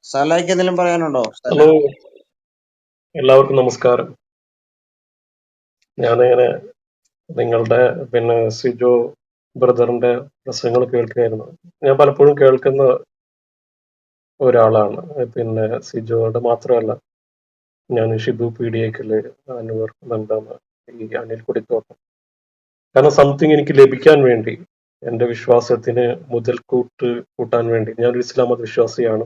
സാലായിക്ക് എന്തെങ്കിലും പറയാനുണ്ടോ? ഹലോ, എല്ലാവർക്കും നമസ്കാരം. ഞാനിങ്ങനെ നിങ്ങളുടെ സിജോ ബ്രദറിന്റെ പ്രസംഗങ്ങൾ കേൾക്കുകയായിരുന്നു. ഞാൻ പലപ്പോഴും കേൾക്കുന്ന ഒരാളാണ്. സിജോയുടെ മാത്രമല്ല, ഞാൻ ഷിബു പീഡിയക്കില്, അൻവർ നന്ദാമ, ഈ അനിൽ കുടിത്തോട്ടം. കാരണം സംതിങ് എനിക്ക് ലഭിക്കാൻ വേണ്ടി, എന്റെ വിശ്വാസത്തിന് കൂട്ടാൻ വേണ്ടി, ഞാനൊരു ഇസ്ലാം മത വിശ്വാസിയാണ്.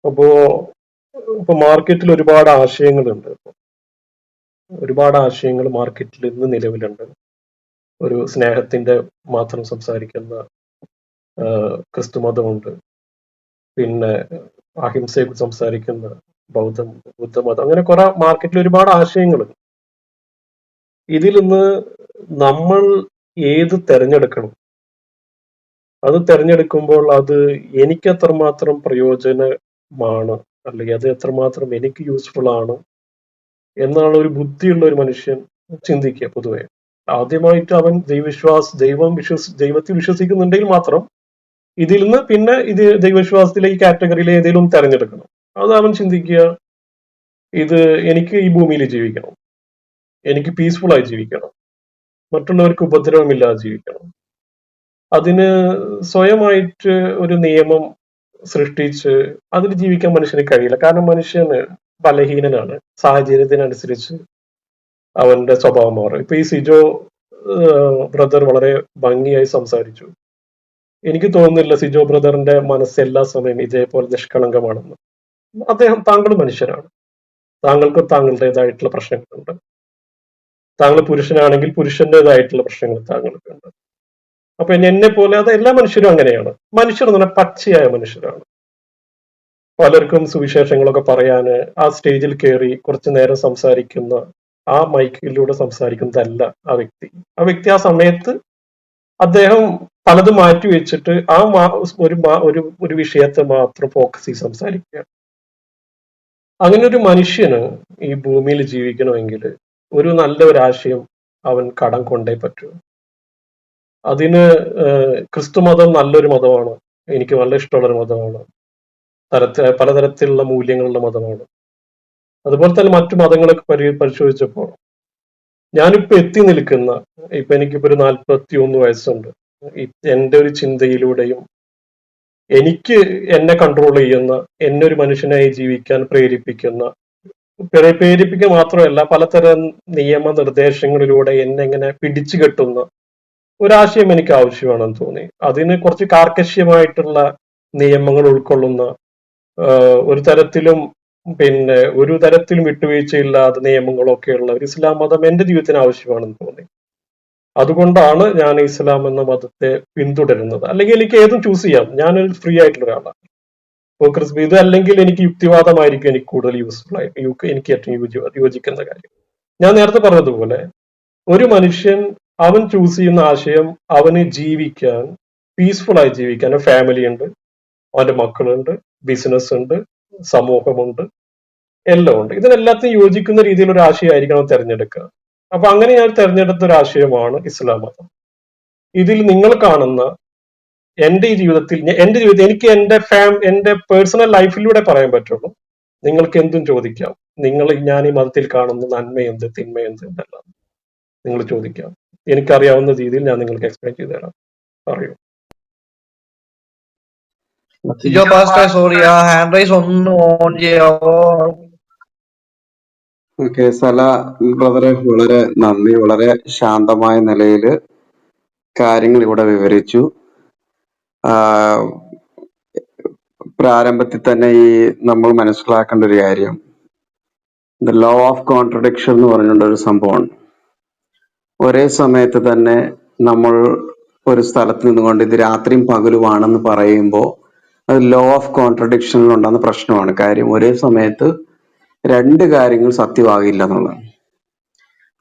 ഇപ്പൊ മാർക്കറ്റിൽ ഒരുപാട് ആശയങ്ങളുണ്ട്. ഒരുപാട് ആശയങ്ങൾ മാർക്കറ്റിൽ ഇന്ന് നിലവിലുണ്ട്. ഒരു സ്നേഹത്തിന്റെ മാത്രം സംസാരിക്കുന്ന ക്രിസ്തുമതമുണ്ട്, പിന്നെ അഹിംസയെ കുറിച്ച് സംസാരിക്കുന്ന ബുദ്ധമതം, അങ്ങനെ കുറെ മാർക്കറ്റിൽ ഒരുപാട് ആശയങ്ങളുണ്ട്. ഇതിൽ നിന്ന് നമ്മൾ ഏത് തെരഞ്ഞെടുക്കണം? അത് തെരഞ്ഞെടുക്കുമ്പോൾ അത് എനിക്ക് എത്രമാത്രം പ്രയോജനമാണ്, അല്ലെങ്കിൽ അത് എത്രമാത്രം എനിക്ക് യൂസ്ഫുൾ ആണ് എന്നാണ് ഒരു ബുദ്ധിയുള്ള ഒരു മനുഷ്യൻ ചിന്തിക്കുക. പൊതുവെ ആദ്യമായിട്ട് അവൻ ദൈവത്തിൽ വിശ്വസിക്കുന്നുണ്ടെങ്കിൽ മാത്രം ഇതിൽ നിന്ന് പിന്നെ ഇത് ദൈവവിശ്വാസത്തിലെ ഈ കാറ്റഗറിയിൽ ഏതെങ്കിലും തെരഞ്ഞെടുക്കണം. അത് അവൻ ചിന്തിക്കുക, ഇത് എനിക്ക് ഈ ഭൂമിയിൽ ജീവിക്കണം, എനിക്ക് പീസ്ഫുൾ ആയി ജീവിക്കണം, മറ്റുള്ളവർക്ക് ഉപദ്രവമില്ലാതെ ജീവിക്കണം. അതിന് സ്വയമായിട്ട് ഒരു നിയമം സൃഷ്ടിച്ച് അതിൽ ജീവിക്കാൻ മനുഷ്യന് കഴിയില്ല. കാരണം മനുഷ്യന് ബലഹീനനാണ്. സാഹചര്യത്തിനനുസരിച്ച് അവന്റെ സ്വഭാവം മാറും. ഇപ്പൊ ഈ സിജോ ബ്രദർ വളരെ ഭംഗിയായി സംസാരിച്ചു. എനിക്ക് തോന്നുന്നില്ല സിജോ ബ്രദറിന്റെ മനസ്സ് എല്ലാ സമയം ഇതേപോലെ നിഷ്കളങ്കമാണെന്ന്. താങ്കൾ മനുഷ്യരാണ്, താങ്കൾക്ക് താങ്കളുടേതായിട്ടുള്ള പ്രശ്നങ്ങളുണ്ട്. താങ്കൾ പുരുഷനാണെങ്കിൽ പുരുഷന്റേതായിട്ടുള്ള പ്രശ്നങ്ങൾ താങ്കൾക്കുണ്ട്. അപ്പൊ എന്നെ പോലെ അത് എല്ലാ മനുഷ്യരും അങ്ങനെയാണ്. മനുഷ്യർ എന്ന് പറഞ്ഞാൽ പച്ചയായ മനുഷ്യരാണ്. പലർക്കും സുവിശേഷങ്ങളൊക്കെ പറയാന് ആ സ്റ്റേജിൽ കയറി കുറച്ചു നേരം സംസാരിക്കുന്ന, ആ മൈക്കിലൂടെ സംസാരിക്കുന്നതല്ല ആ വ്യക്തി ആ സമയത്ത് അദ്ദേഹം പലതും മാറ്റി വെച്ചിട്ട് ഒരു വിഷയത്തെ മാത്രം ഫോക്കസ് ചെയ്ത് സംസാരിക്കുക. അങ്ങനെ ഒരു മനുഷ്യന് ഈ ഭൂമിയിൽ ജീവിക്കണമെങ്കിൽ ഒരു നല്ല ഒരാശയം അവൻ കടം കൊണ്ടേ പറ്റൂ. അതിന് ക്രിസ്തുമതം നല്ലൊരു മതമാണ്, എനിക്ക് നല്ല ഇഷ്ടമുള്ളൊരു മതമാണ്, പലതരത്തിലുള്ള മൂല്യങ്ങളുള്ള മതമാണ്. അതുപോലെ തന്നെ മറ്റു മതങ്ങളൊക്കെ പരിശോധിച്ചപ്പോൾ ഞാനിപ്പോ എത്തി നിൽക്കുന്ന, എനിക്കിപ്പോ ഒരു 41 വയസ്സുണ്ട്. എന്റെ ഒരു ചിന്തയിലൂടെയും എനിക്ക് എന്നെ കൺട്രോൾ ചെയ്യുന്ന, എന്നെ ഒരു മനുഷ്യനായി ജീവിക്കാൻ പ്രേരിപ്പിക്കുന്ന മാത്രമല്ല പലതരം നിയമനിർദ്ദേശങ്ങളിലൂടെ എന്നെ ഇങ്ങനെ പിടിച്ചു കെട്ടുന്ന ഒരാശയം എനിക്ക് ആവശ്യമാണെന്ന് തോന്നി. അതിന് കുറച്ച് കാർക്കശ്യമായിട്ടുള്ള നിയമങ്ങൾ ഉൾക്കൊള്ളുന്ന, ഒരു തരത്തിലും വിട്ടുവീഴ്ചയില്ലാത്ത നിയമങ്ങളൊക്കെയുള്ള ഒരു ഇസ്ലാം മതം എന്റെ ജീവിതത്തിന് ആവശ്യമാണെന്ന് തോന്നി. അതുകൊണ്ടാണ് ഞാൻ ഇസ്ലാം എന്ന മതത്തെ പിന്തുടരുന്നത്. അല്ലെങ്കിൽ എനിക്ക് ഏതും ചൂസ് ചെയ്യാം, ഞാനൊരു ഫ്രീ ആയിട്ടുള്ള ഒരാളാണ്. ഇത് അല്ലെങ്കിൽ എനിക്ക് യുക്തിവാദമായിരിക്കും എനിക്ക് കൂടുതൽ യൂസ്ഫുൾ ആയിട്ട്, എനിക്ക് ഏറ്റവും യോജിക്കുന്ന കാര്യം. ഞാൻ നേരത്തെ പറഞ്ഞതുപോലെ ഒരു മനുഷ്യൻ അവൻ ചൂസ് ചെയ്യുന്ന ആശയം അവന് ജീവിക്കാൻ, പീസ്ഫുൾ ആയി ജീവിക്കാൻ, ഫാമിലി ഉണ്ട്, അവന്റെ മക്കളുണ്ട്, ബിസിനസ് ഉണ്ട്, സമൂഹമുണ്ട്, എല്ലാം ഉണ്ട്. ഇതിനെല്ലാത്തിനും യോജിക്കുന്ന രീതിയിൽ ഒരു ആശയമായിരിക്കണം തിരഞ്ഞെടുക്കുക. അപ്പൊ അങ്ങനെ ഞാൻ തിരഞ്ഞെടുത്ത ഒരു ആശയമാണ് ഇസ്ലാം മതം. ഇതിൽ നിങ്ങൾ കാണുന്ന എന്റെ ജീവിതത്തിൽ എനിക്ക് എന്റെ പേഴ്സണൽ ലൈഫിലൂടെ പറയാൻ പറ്റുള്ളൂ. നിങ്ങൾക്ക് എന്തും ചോദിക്കാം. ഞാൻ ഈ മതത്തിൽ കാണുന്ന നന്മയെന്ത്, തിന്മയെന്ത് എന്നെല്ലാം നിങ്ങൾ ചോദിക്കാം. എനിക്കറിയാവുന്ന രീതിയിൽ ഞാൻ നിങ്ങൾക്ക് എക്സ്പ്ലെയിൻ ചെയ്തു തരാം. പറയൂ. സിജോ പാസ്റ്റർ, സോറി, ആ ഹാൻഡ് റൈസ് ഒന്ന് ഓൺ ചെയ്യാവോ? ഓക്കെ, സല ബ്രദറെ വളരെ നന്ദി. വളരെ ശാന്തമായ നിലയിൽ കാര്യങ്ങൾ ഇവിടെ വിവരിച്ചു. പ്രാരംഭത്തിൽ തന്നെ നമ്മൾ മനസ്സിലാക്കേണ്ട ഒരു കാര്യം, ദ ലോ ഓഫ് കോൺട്രഡിക്ഷൻ എന്ന് പറഞ്ഞുകൊണ്ട് ഒരു സംഭവമാണ്. ഒരേ സമയത്ത് തന്നെ നമ്മൾ ഒരു സ്ഥലത്ത് നിന്നുകൊണ്ട് ഇത് രാത്രിയും പകലുമാണെന്ന് പറയുമ്പോൾ അത് ലോ ഓഫ് കോൺട്രഡിക്ഷനിലുണ്ടാകുന്ന പ്രശ്നമാണ്. കാര്യം ഒരേ സമയത്ത് രണ്ട് കാര്യങ്ങൾ സത്യമാകില്ല എന്നുള്ളതാണ്.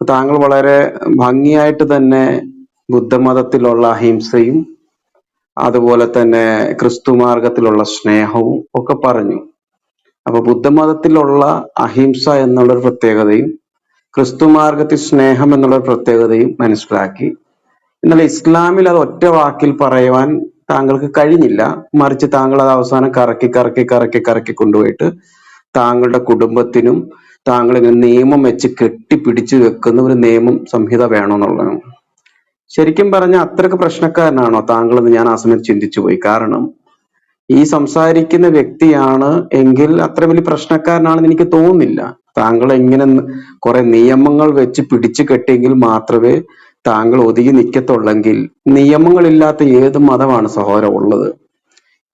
താങ്കൾ വളരെ ഭംഗിയായിട്ട് തന്നെ ബുദ്ധമതത്തിലുള്ള അഹിംസയും അതുപോലെ തന്നെ ക്രിസ്തു മാർഗത്തിലുള്ള സ്നേഹവും ഒക്കെ പറഞ്ഞു. അപ്പൊ ബുദ്ധമതത്തിലുള്ള അഹിംസ എന്നുള്ളൊരു പ്രത്യേകതയും ക്രിസ്തു മാർഗത്തിൽ സ്നേഹം എന്നുള്ള പ്രത്യേകതയും മനസ്സിലാക്കി. എന്നാൽ ഇസ്ലാമിൽ അത് ഒറ്റ വാക്കിൽ പറയുവാൻ താങ്കൾക്ക് കഴിഞ്ഞില്ല. മറിച്ച് താങ്കൾ അത് അവസാനം കറക്കി കൊണ്ടുപോയിട്ട് താങ്കളുടെ കുടുംബത്തിനും താങ്കൾ ഇങ്ങനെ നിയമം വെച്ച് കെട്ടിപ്പിടിച്ചു വെക്കുന്ന ഒരു നിയമം സംഹിത വേണമെന്നുള്ളതാണ്. ശരിക്കും പറഞ്ഞാൽ അത്രക്ക് പ്രശ്നക്കാരനാണോ താങ്കൾ എന്ന് ഞാൻ ആ സമയത്ത് ചിന്തിച്ചു പോയി. കാരണം ഈ സംസാരിക്കുന്ന വ്യക്തിയാണ് എങ്കിൽ അത്ര വലിയ പ്രശ്നക്കാരനാണെന്ന് എനിക്ക് തോന്നുന്നില്ല. താങ്കൾ ഇങ്ങനെ കുറെ നിയമങ്ങൾ വെച്ച് പിടിച്ചു കെട്ടിയെങ്കിൽ മാത്രമേ താങ്കൾ ഒതുങ്ങി നിൽക്കത്തുള്ളെങ്കിൽ നിയമങ്ങളില്ലാത്ത ഏത് മതമാണ് സഹോദരം ഉള്ളത്?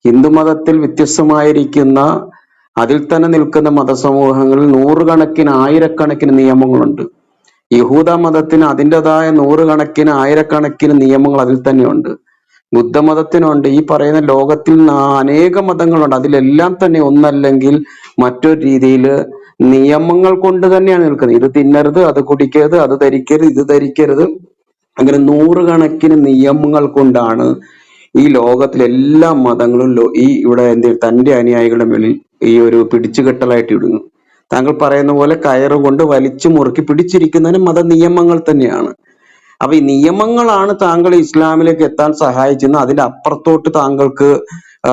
ഹിന്ദു മതത്തിൽ വ്യത്യസ്തമായിരിക്കുന്ന അതിൽ തന്നെ നിൽക്കുന്ന മതസമൂഹങ്ങളിൽ നൂറുകണക്കിന് ആയിരക്കണക്കിന് നിയമങ്ങളുണ്ട്. യഹൂദ മതത്തിന് അതിൻ്റെതായ നൂറുകണക്കിന് ആയിരക്കണക്കിന് നിയമങ്ങൾ അതിൽ തന്നെയുണ്ട്. ബുദ്ധമതത്തിനുണ്ട്. ഈ പറയുന്ന ലോകത്തിൽ അനേക മതങ്ങളുണ്ട്. അതിലെല്ലാം തന്നെ ഒന്നല്ലെങ്കിൽ മറ്റൊരു രീതിയിൽ നിയമങ്ങൾ കൊണ്ട് തന്നെയാണ് നിൽക്കുന്നത്. ഇത് തിന്നരുത്, അത് കുടിക്കരുത്, അത് ധരിക്കരുത്, ഇത് ധരിക്കരുത്, അങ്ങനെ നൂറുകണക്കിന് നിയമങ്ങൾ കൊണ്ടാണ് ഈ ലോകത്തിലെ എല്ലാ മതങ്ങളും ഈ ഇവിടെ തന്റെ അനുയായികളുടെ മേളിൽ ഈ ഒരു പിടിച്ചുകെട്ടലായിട്ട് ഇടുന്നു. താങ്കൾ പറയുന്ന പോലെ കയറുകൊണ്ട് വലിച്ചു മുറുക്കി പിടിച്ചിരിക്കുന്നതിന് മത നിയമങ്ങൾ തന്നെയാണ്. അപ്പൊ ഈ നിയമങ്ങളാണ് താങ്കൾ ഇസ്ലാമിലേക്ക് എത്താൻ സഹായിച്ചെന്ന് അതിന്റെ അപ്പുറത്തോട്ട് താങ്കൾക്ക്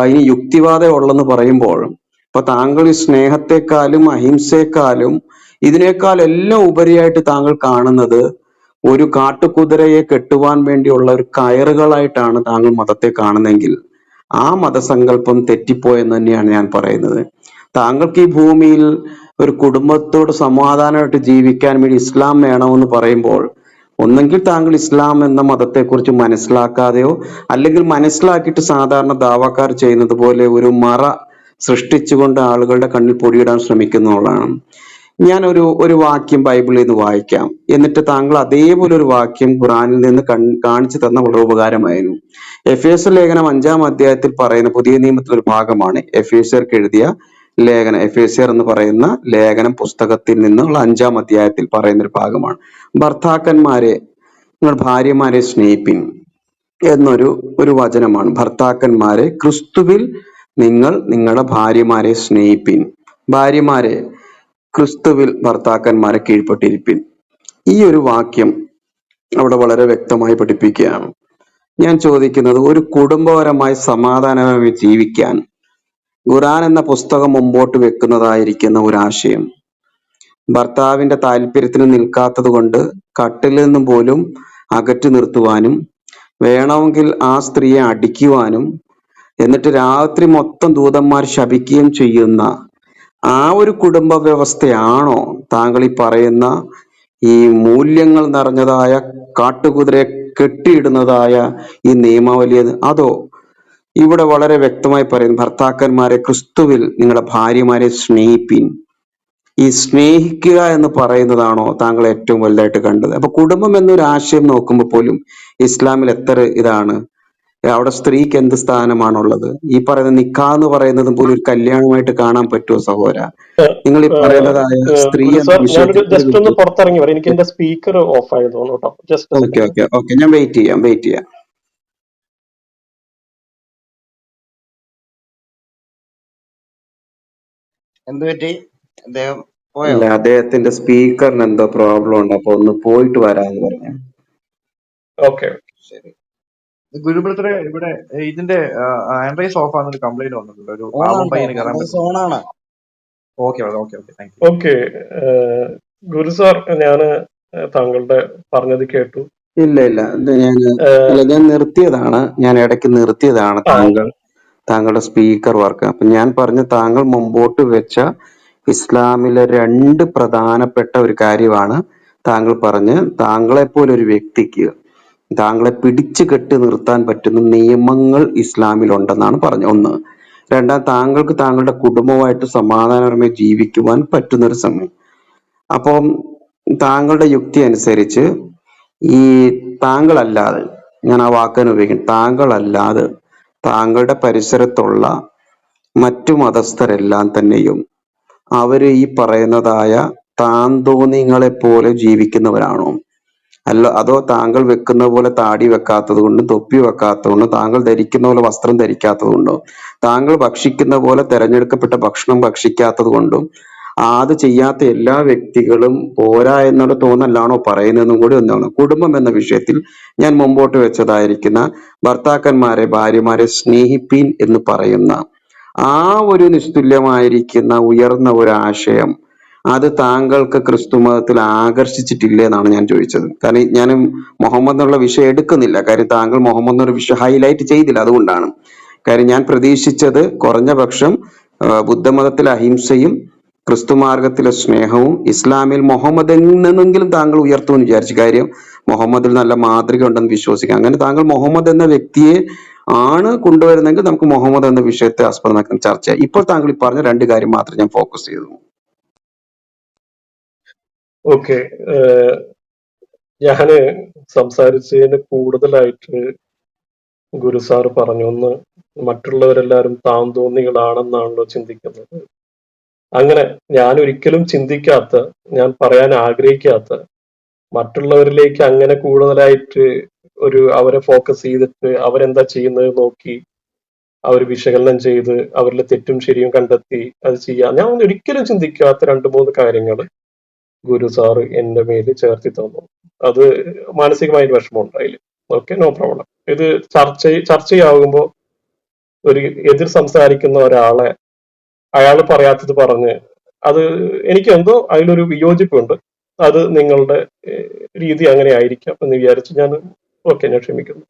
ഇനി യുക്തിവാദം ഉള്ളെന്ന് പറയുമ്പോൾ ഇപ്പൊ താങ്കൾ ഈ സ്നേഹത്തെക്കാളും അഹിംസയെക്കാളും ഇതിനേക്കാൾ എല്ലാം ഉപരിയായിട്ട് താങ്കൾ കാണുന്നത് ഒരു കാട്ടുകുതിരയെ കെട്ടുവാൻ വേണ്ടിയുള്ള ഒരു കയറുകളായിട്ടാണ് താങ്കൾ മതത്തെ കാണുന്നതെങ്കിൽ ആ മതസങ്കല്പം തെറ്റിപ്പോയെന്ന് തന്നെയാണ് ഞാൻ പറയുന്നത്. താങ്കൾക്ക് ഈ ഭൂമിയിൽ ഒരു കുടുംബത്തോട് സമാധാനമായിട്ട് ജീവിക്കാൻ വേണ്ടി ഇസ്ലാം വേണമെന്ന് പറയുമ്പോൾ ഒന്നെങ്കിൽ താങ്കൾ ഇസ്ലാം എന്ന മതത്തെക്കുറിച്ച് മനസ്സിലാക്കാതെയോ അല്ലെങ്കിൽ മനസ്സിലാക്കിയിട്ട് സാധാരണ ദാവാക്കാർ ചെയ്യുന്നത് പോലെ ഒരു മറ സൃഷ്ടിച്ചുകൊണ്ട് ആളുകളുടെ കണ്ണിൽ പൊടിയിടാൻ ശ്രമിക്കുന്നതാണ്. ഞാൻ ഒരു വാക്യം ബൈബിളിൽ നിന്ന് വായിക്കാം, എന്നിട്ട് താങ്കൾ അതേപോലെ ഒരു വാക്യം ഖുറാനിൽ നിന്ന് കാണിച്ചു തന്ന വളരെ ഉപകാരമായിരുന്നു. എഫേസ്യർ ലേഖനം 5-ാം അധ്യായത്തിൽ പറയുന്ന പുതിയ നിയമത്തിലൊരു ഭാഗമാണ് എഫേസ്യർക്ക് എഴുതിയ ലേഖനം. എഫേസ്യർ എന്ന് പറയുന്ന ലേഖനം പുസ്തകത്തിൽ നിന്നുള്ള 5-ാം അധ്യായത്തിൽ പറയുന്ന ഒരു ഭാഗമാണ്. ഭർത്താക്കന്മാരെ നിങ്ങൾ ഭാര്യമാരെ സ്നേഹിപ്പിൻ എന്നൊരു വചനമാണ്. ഭർത്താക്കന്മാരെ ക്രിസ്തുവിൽ നിങ്ങൾ നിങ്ങളുടെ ഭാര്യമാരെ സ്നേഹിപ്പിൻ. ഭാര്യമാരെ ക്രിസ്തുവിൽ ഭർത്താക്കന്മാരെ കീഴ്പ്പെട്ടിരിപ്പിൻ. ഈ ഒരു വാക്യം അവിടെ വളരെ വ്യക്തമായി പഠിപ്പിക്കുകയാണ്. ഞാൻ ചോദിക്കുന്നത്, ഒരു കുടുംബപരമായി സമാധാനമായി ജീവിക്കാൻ ഖുർആൻ എന്ന പുസ്തകം മുമ്പോട്ട് വെക്കുന്നതായിരിക്കുന്ന ഒരാശയം ഭർത്താവിന്റെ താല്പര്യത്തിന് നിൽക്കാത്തത് കൊണ്ട് കട്ടിൽ നിന്നും പോലും അകറ്റി നിർത്തുവാനും വേണമെങ്കിൽ ആ സ്ത്രീയെ അടിക്കുവാനും എന്നിട്ട് രാത്രി മൊത്തം ദൂതന്മാർ ശപിക്കുകയും ചെയ്യുന്ന ആ ഒരു കുടുംബ വ്യവസ്ഥയാണോ താങ്കൾ ഈ പറയുന്ന ഈ മൂല്യങ്ങൾ നിറഞ്ഞതായ കാട്ടുകുതിരയെ കെട്ടിയിടുന്നതായ ഈ നിയമാവലി? അതോ ഇവിടെ വളരെ വ്യക്തമായി പറയുന്നു, ഭർത്താക്കന്മാരെ ക്രിസ്തുവിൽ നിങ്ങളുടെ ഭാര്യമാരെ സ്നേഹിപ്പിൻ. ഈ സ്നേഹിക്കുക എന്ന് പറയുന്നതാണോ താങ്കൾ ഏറ്റവും വലുതായിട്ട് കണ്ടത്? അപ്പൊ കുടുംബം എന്നൊരു ആശയം നോക്കുമ്പോൾ പോലും ഇസ്ലാമിൽ എത്ര ഇതാണ്. അവിടെ സ്ത്രീക്ക് എന്ത് സ്ഥാനമാണുള്ളത്? ഈ പറയുന്ന നിക്കാഹ് എന്ന് പറയുന്നത് പോലും ഒരു കല്യാണമായിട്ട് കാണാൻ പറ്റുമോ സഹോദര? നിങ്ങൾ ഈ പറയുന്നതായ സ്ത്രീ എന്ന ഞാനൊരു ജസ്റ്റ് ഒന്ന് വിഷയത്തിൽ പുറത്തിറങ്ങി വരാം, എനിക്ക് എന്റെ സ്പീക്കർ ഓഫ് ആയത് തോന്നുന്നു കേട്ടോ. ജസ്റ്റ് ഓക്കെ ഞാൻ വെയിറ്റ് ചെയ്യാം. എന്ത് പറ്റി? അദ്ദേഹം പോയോ? അല്ല, അദ്ദേഹത്തിന്റെ സ്പീക്കറിന് എന്തോ പ്രോബ്ലം ഉണ്ട്, അപ്പൊ ഒന്ന് പോയിട്ട് വരാന്ന് പറഞ്ഞു. ഓക്കെ. ശരി. ഗുരുബ്രദറെ, ഇവിടെ ഇതിന്റെ ഹാൻഡ് റൈസ് ഓഫ് ആണെന്നൊരു കംപ്ലൈന്റ് വന്നിട്ടുണ്ട്. ഒരു പാവം പയ്യന് കയറാൻ പറ്റും. സോണാണ്. Okay thank you. Okay, Guru sir, ഞാന് താങ്കളുടെ പറഞ്ഞത് കേട്ടു. ഇല്ല ഞാൻ നിർത്തിയതാണ്. ഞാൻ ഇടയ്ക്ക് നിർത്തിയതാണ്. താങ്കളുടെ സ്പീക്കർ വർക്ക്. അപ്പൊ ഞാൻ പറഞ്ഞ താങ്കൾ മുമ്പോട്ട് വെച്ച ഇസ്ലാമിലെ 2 പ്രധാനപ്പെട്ട ഒരു കാര്യമാണ് താങ്കൾ പറഞ്ഞ് താങ്കളെപ്പോലെ ഒരു വ്യക്തിക്ക് താങ്കളെ പിടിച്ചു കെട്ടി നിർത്താൻ പറ്റുന്ന നിയമങ്ങൾ ഇസ്ലാമിൽ ഉണ്ടെന്നാണ് പറഞ്ഞത്. ഒന്ന്. രണ്ടാം, താങ്കൾക്ക് താങ്കളുടെ കുടുംബമായിട്ട് സമാധാനപരമായി ജീവിക്കുവാൻ പറ്റുന്ന ഒരു സമയം. അപ്പം താങ്കളുടെ യുക്തി അനുസരിച്ച് ഈ താങ്കളല്ലാതെ, ഞാൻ ആ വാക്കിന് ഉപയോഗിക്കും, താങ്കളല്ലാതെ താങ്കളുടെ പരിസരത്തുള്ള മറ്റു മതസ്ഥരെല്ലാം തന്നെയും അവര് ഈ പറയുന്നതായ താന്തോന്നിങ്ങളെ പോലെ ജീവിക്കുന്നവരാണോ? അതോ താങ്കൾ വെക്കുന്ന പോലെ താടി വെക്കാത്തത് കൊണ്ടും തൊപ്പി വെക്കാത്തത് കൊണ്ടും താങ്കൾ ധരിക്കുന്ന പോലെ വസ്ത്രം ധരിക്കാത്തത് കൊണ്ടോ താങ്കൾ ഭക്ഷിക്കുന്ന പോലെ തെരഞ്ഞെടുക്കപ്പെട്ട ഭക്ഷണം ഭക്ഷിക്കാത്തത് കൊണ്ടും അത് ചെയ്യാത്ത എല്ലാ വ്യക്തികളും പോരാ എന്നുള്ള തോന്നലാണോ പറയുന്നതെന്നും കൂടി ഒന്നാണ്. കുടുംബം എന്ന വിഷയത്തിൽ ഞാൻ മുമ്പോട്ട് വെച്ചതായിരിക്കുന്ന ഭർത്താക്കന്മാരെ ഭാര്യമാരെ സ്നേഹിപ്പീൻ എന്ന് പറയുന്ന ആ ഒരു നിസ്തുല്യമായിരിക്കുന്ന ഉയർന്ന ഒരു ആശയം അത് താങ്കൾക്ക് ക്രിസ്തു മതത്തിൽ ആകർഷിച്ചിട്ടില്ലേ എന്നാണ് ഞാൻ ചോദിച്ചത്. കാരണം ഞാൻ മുഹമ്മദ് എന്നുള്ള വിഷയം എടുക്കുന്നില്ല, കാര്യം താങ്കൾ മുഹമ്മദ് എന്നുള്ള വിഷയം ഹൈലൈറ്റ് ചെയ്തില്ല, അതുകൊണ്ടാണ്. കാര്യം ഞാൻ പ്രതീക്ഷിച്ചത് കുറഞ്ഞ പക്ഷം ബുദ്ധമതത്തിലെ അഹിംസയും ക്രിസ്തു മാർഗത്തിലെ സ്നേഹവും ഇസ്ലാമിൽ മുഹമ്മദ് എന്നെങ്കിലും താങ്കൾ ഉയർത്തുമെന്ന് വിചാരിച്ചു. കാര്യം മുഹമ്മദിൽ നല്ല മാതൃക ഉണ്ടെന്ന് വിശ്വസിക്കാം. അങ്ങനെ താങ്കൾ മുഹമ്മദ് എന്ന വ്യക്തിയെ ആണ് കൊണ്ടുവരുന്നെങ്കിൽ നമുക്ക് മുഹമ്മദ് എന്ന വിഷയത്തെ ആസ്പദമാക്കുന്ന ചർച്ച. ഇപ്പോൾ താങ്കൾ ഈ പറഞ്ഞ രണ്ട് കാര്യം മാത്രം ഞാൻ ഫോക്കസ് ചെയ്തു. ഓക്കെ, ഞാന് സംസാരിച്ചതിന് കൂടുതലായിട്ട് ഗുരു സാറ് പറഞ്ഞു, ഒന്ന് മറ്റുള്ളവരെല്ലാവരും താൻ തോന്നികളാണെന്നാണല്ലോ ചിന്തിക്കുന്നത്. അങ്ങനെ ഞാൻ ഒരിക്കലും ചിന്തിക്കാത്ത, ഞാൻ പറയാൻ ആഗ്രഹിക്കാത്ത, മറ്റുള്ളവരിലേക്ക് അങ്ങനെ കൂടുതലായിട്ട് അവരെ ഫോക്കസ് ചെയ്തിട്ട് അവരെന്താ ചെയ്യുന്നത് നോക്കി അവർ വിശകലനം ചെയ്ത് അവരിലെ തെറ്റും ശരിയും കണ്ടെത്തി അത് ചെയ്യാം, ഞാൻ ഒരിക്കലും ചിന്തിക്കാത്ത 2-3 കാര്യങ്ങൾ ഗുരു സാറ് എന്റെ മേല് ചേർത്തി തന്നു. അത് മാനസികമായ വിഷമം ഉണ്ടായില്ല. Okay, no problem. ഇത് ചർച്ചയാകുമ്പോൾ ഒരു എതിർ സംസാരിക്കുന്ന ഒരാളെ അയാൾ പറയാത്തത് പറഞ്ഞ് അത് എനിക്ക് എന്തോ അതിലൊരു വിയോജിപ്പുണ്ട്. അത് നിങ്ങളുടെ രീതി അങ്ങനെ ആയിരിക്കാം എന്ന് വിചാരിച്ച് ഞാൻ ക്ഷമിക്കുന്നു.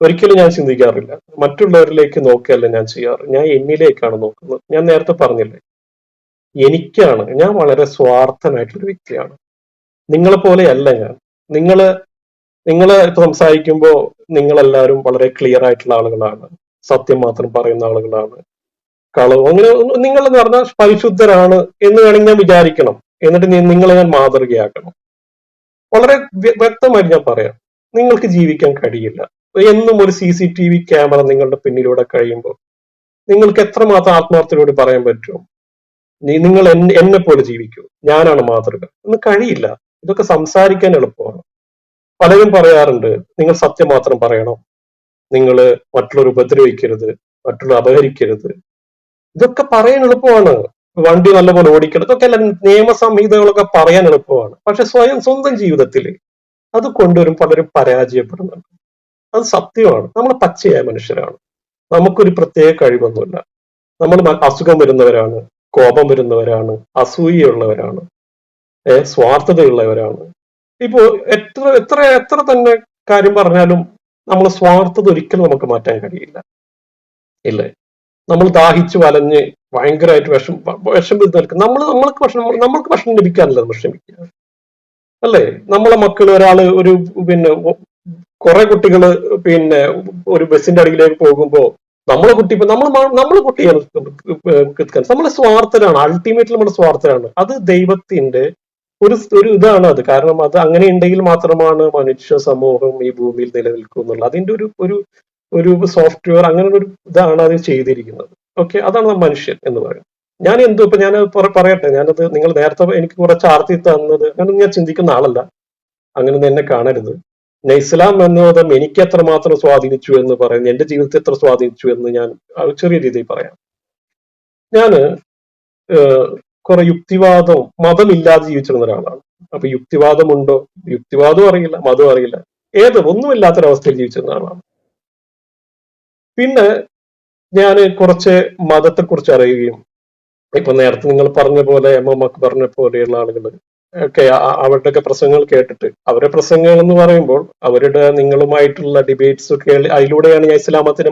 ഒരിക്കലും ഞാൻ ചിന്തിക്കാറില്ല, മറ്റുള്ളവരിലേക്ക് നോക്കിയല്ല ഞാൻ ചെയ്യാറ്, ഞാൻ എന്നിലേക്കാണ് നോക്കുന്നത്. ഞാൻ നേരത്തെ പറഞ്ഞില്ലേ, എനിക്കാണ്, ഞാൻ വളരെ സ്വാർത്ഥനായിട്ടുള്ളൊരു വ്യക്തിയാണ്. നിങ്ങളെ പോലെയല്ല ഞാൻ. നിങ്ങള് സംസാരിക്കുമ്പോൾ നിങ്ങളെല്ലാവരും വളരെ ക്ലിയർ ആയിട്ടുള്ള ആളുകളാണ്, സത്യം മാത്രം പറയുന്ന ആളുകളാണ്. കളവ് അങ്ങനെ നിങ്ങളെന്ന് പറഞ്ഞാൽ പരിശുദ്ധരാണ് എന്ന് വേണമെങ്കിൽ ഞാൻ വിചാരിക്കണം. എന്നിട്ട് നിങ്ങളെ ഞാൻ മാതൃകയാക്കണം. വളരെ വ്യക്തമായിട്ട് ഞാൻ പറയാം, നിങ്ങൾക്ക് ജീവിക്കാൻ കഴിയില്ല. എന്നും ഒരു CCTV ക്യാമറ നിങ്ങളുടെ പിന്നിലൂടെ കഴിയുമ്പോൾ നിങ്ങൾക്ക് എത്രമാത്രം ആത്മാർത്ഥതയോട് പറയാൻ പറ്റും നിങ്ങൾ എന്നെ പോലെ ജീവിക്കൂ, ഞാനാണ് മാതൃക എന്ന്? കഴിയില്ല. ഇതൊക്കെ സംസാരിക്കാൻ എളുപ്പമാണ്. പലരും പറയാറുണ്ട്, നിങ്ങൾ സത്യം മാത്രം പറയണം, നിങ്ങൾ മറ്റുള്ളവർ ഉപദ്രവിക്കരുത്, മറ്റുള്ളവർ അപഹരിക്കരുത്. ഇതൊക്കെ പറയാൻ എളുപ്പമാണ്. വണ്ടി നല്ലപോലെ ഓടിക്കണം, ഇതൊക്കെ എല്ലാം നിയമസംഹിതകളൊക്കെ പറയാൻ എളുപ്പമാണ്. പക്ഷെ സ്വന്തം ജീവിതത്തിൽ അത് കൊണ്ടുവരും പലരും പരാജയപ്പെടുന്നുണ്ട്. അത് സത്യമാണ്. നമ്മൾ പച്ചയായ മനുഷ്യരാണ്, നമുക്കൊരു പ്രത്യേക കഴിവൊന്നുമില്ല. നമ്മൾ അസുഖം വരുന്നവരാണ്, കോപം വരുന്നവരാണ്, അസൂയുള്ളവരാണ്, സ്വാർത്ഥതയുള്ളവരാണ്. ഇപ്പോ എത്ര തന്നെ കാര്യം പറഞ്ഞാലും നമ്മൾ സ്വാർത്ഥത ഒരിക്കലും നമുക്ക് മാറ്റാൻ കഴിയില്ല, ഇല്ലേ? നമ്മൾ ദാഹിച്ചു വലഞ്ഞ് ഭയങ്കരമായിട്ട് വിഷം നിൽക്കും. നമ്മൾക്ക് ഭക്ഷണം ലഭിക്കാനല്ല നമ്മൾ ശ്രമിക്കുക, അല്ലേ? നമ്മളെ മക്കൾ ഒരാള് കുറെ കുട്ടികള് ഒരു ബസിന്റെ അടിയിലേക്ക് പോകുമ്പോ നമ്മളെ കുട്ടിയാണ് നമ്മളെ സ്വാർത്ഥരാണ്. അൾട്ടിമേറ്റ്ലി നമ്മുടെ സ്വാർത്ഥരാണ്. അത് ദൈവത്തിന്റെ ഒരു ഇതാണ് അത്. കാരണം അത് അങ്ങനെ ഉണ്ടെങ്കിൽ മാത്രമാണ് മനുഷ്യ സമൂഹം ഈ ഭൂമിയിൽ നിലനിൽക്കുന്നുള്ളത്. അതിന്റെ ഒരു സോഫ്റ്റ്വെയർ, അങ്ങനെ ഒരു ഇതാണ് അത് ചെയ്തിരിക്കുന്നത്. ഓക്കെ, അതാണ് മനുഷ്യൻ എന്ന് പറയുന്നത്. ഞാൻ പറയട്ടെ, ഞാനത് നിങ്ങൾ നേരത്തെ എനിക്ക് കുറച്ച് ആർത്തി തന്നത് അങ്ങനെ ഞാൻ ചിന്തിക്കുന്ന ആളല്ല, അങ്ങനെ എന്നെ കാണരുത്. ഇസ്ലാം എന്ന മതം എനിക്ക് എത്രമാത്രം സ്വാധീനിച്ചു എന്ന് പറയുന്നത്, എന്റെ ജീവിതത്തെ എത്ര സ്വാധീനിച്ചു എന്ന് ഞാൻ ചെറിയ രീതിയിൽ പറയാം. ഞാന് കുറെ യുക്തിവാദവും മതമില്ലാതെ ജീവിച്ചിരുന്ന ഒരാളാണ്. അപ്പൊ യുക്തിവാദമുണ്ടോ? യുക്തിവാദവും അറിയില്ല, മതവും അറിയില്ല, ഒന്നുമില്ലാത്തൊരവസ്ഥയിൽ ജീവിച്ചിരുന്ന ആളാണ്. പിന്നെ ഞാൻ കുറച്ച് മതത്തെക്കുറിച്ച് അറിയുകയും, ഇപ്പൊ നേരത്തെ നിങ്ങൾ പറഞ്ഞ പോലെ എമ്മക്ക് പറഞ്ഞ പോലെയുള്ള ആളുകൾ ഒക്കെ അവരുടെയൊക്കെ പ്രസംഗങ്ങൾ കേട്ടിട്ട്, അവരുടെ പ്രസംഗങ്ങൾ എന്ന് പറയുമ്പോൾ അവരുടെ നിങ്ങളുമായിട്ടുള്ള ഡിബേറ്റ്സ് ഒക്കെ അതിലൂടെയാണ് ഞാൻ ഇസ്ലാമത്തിനെ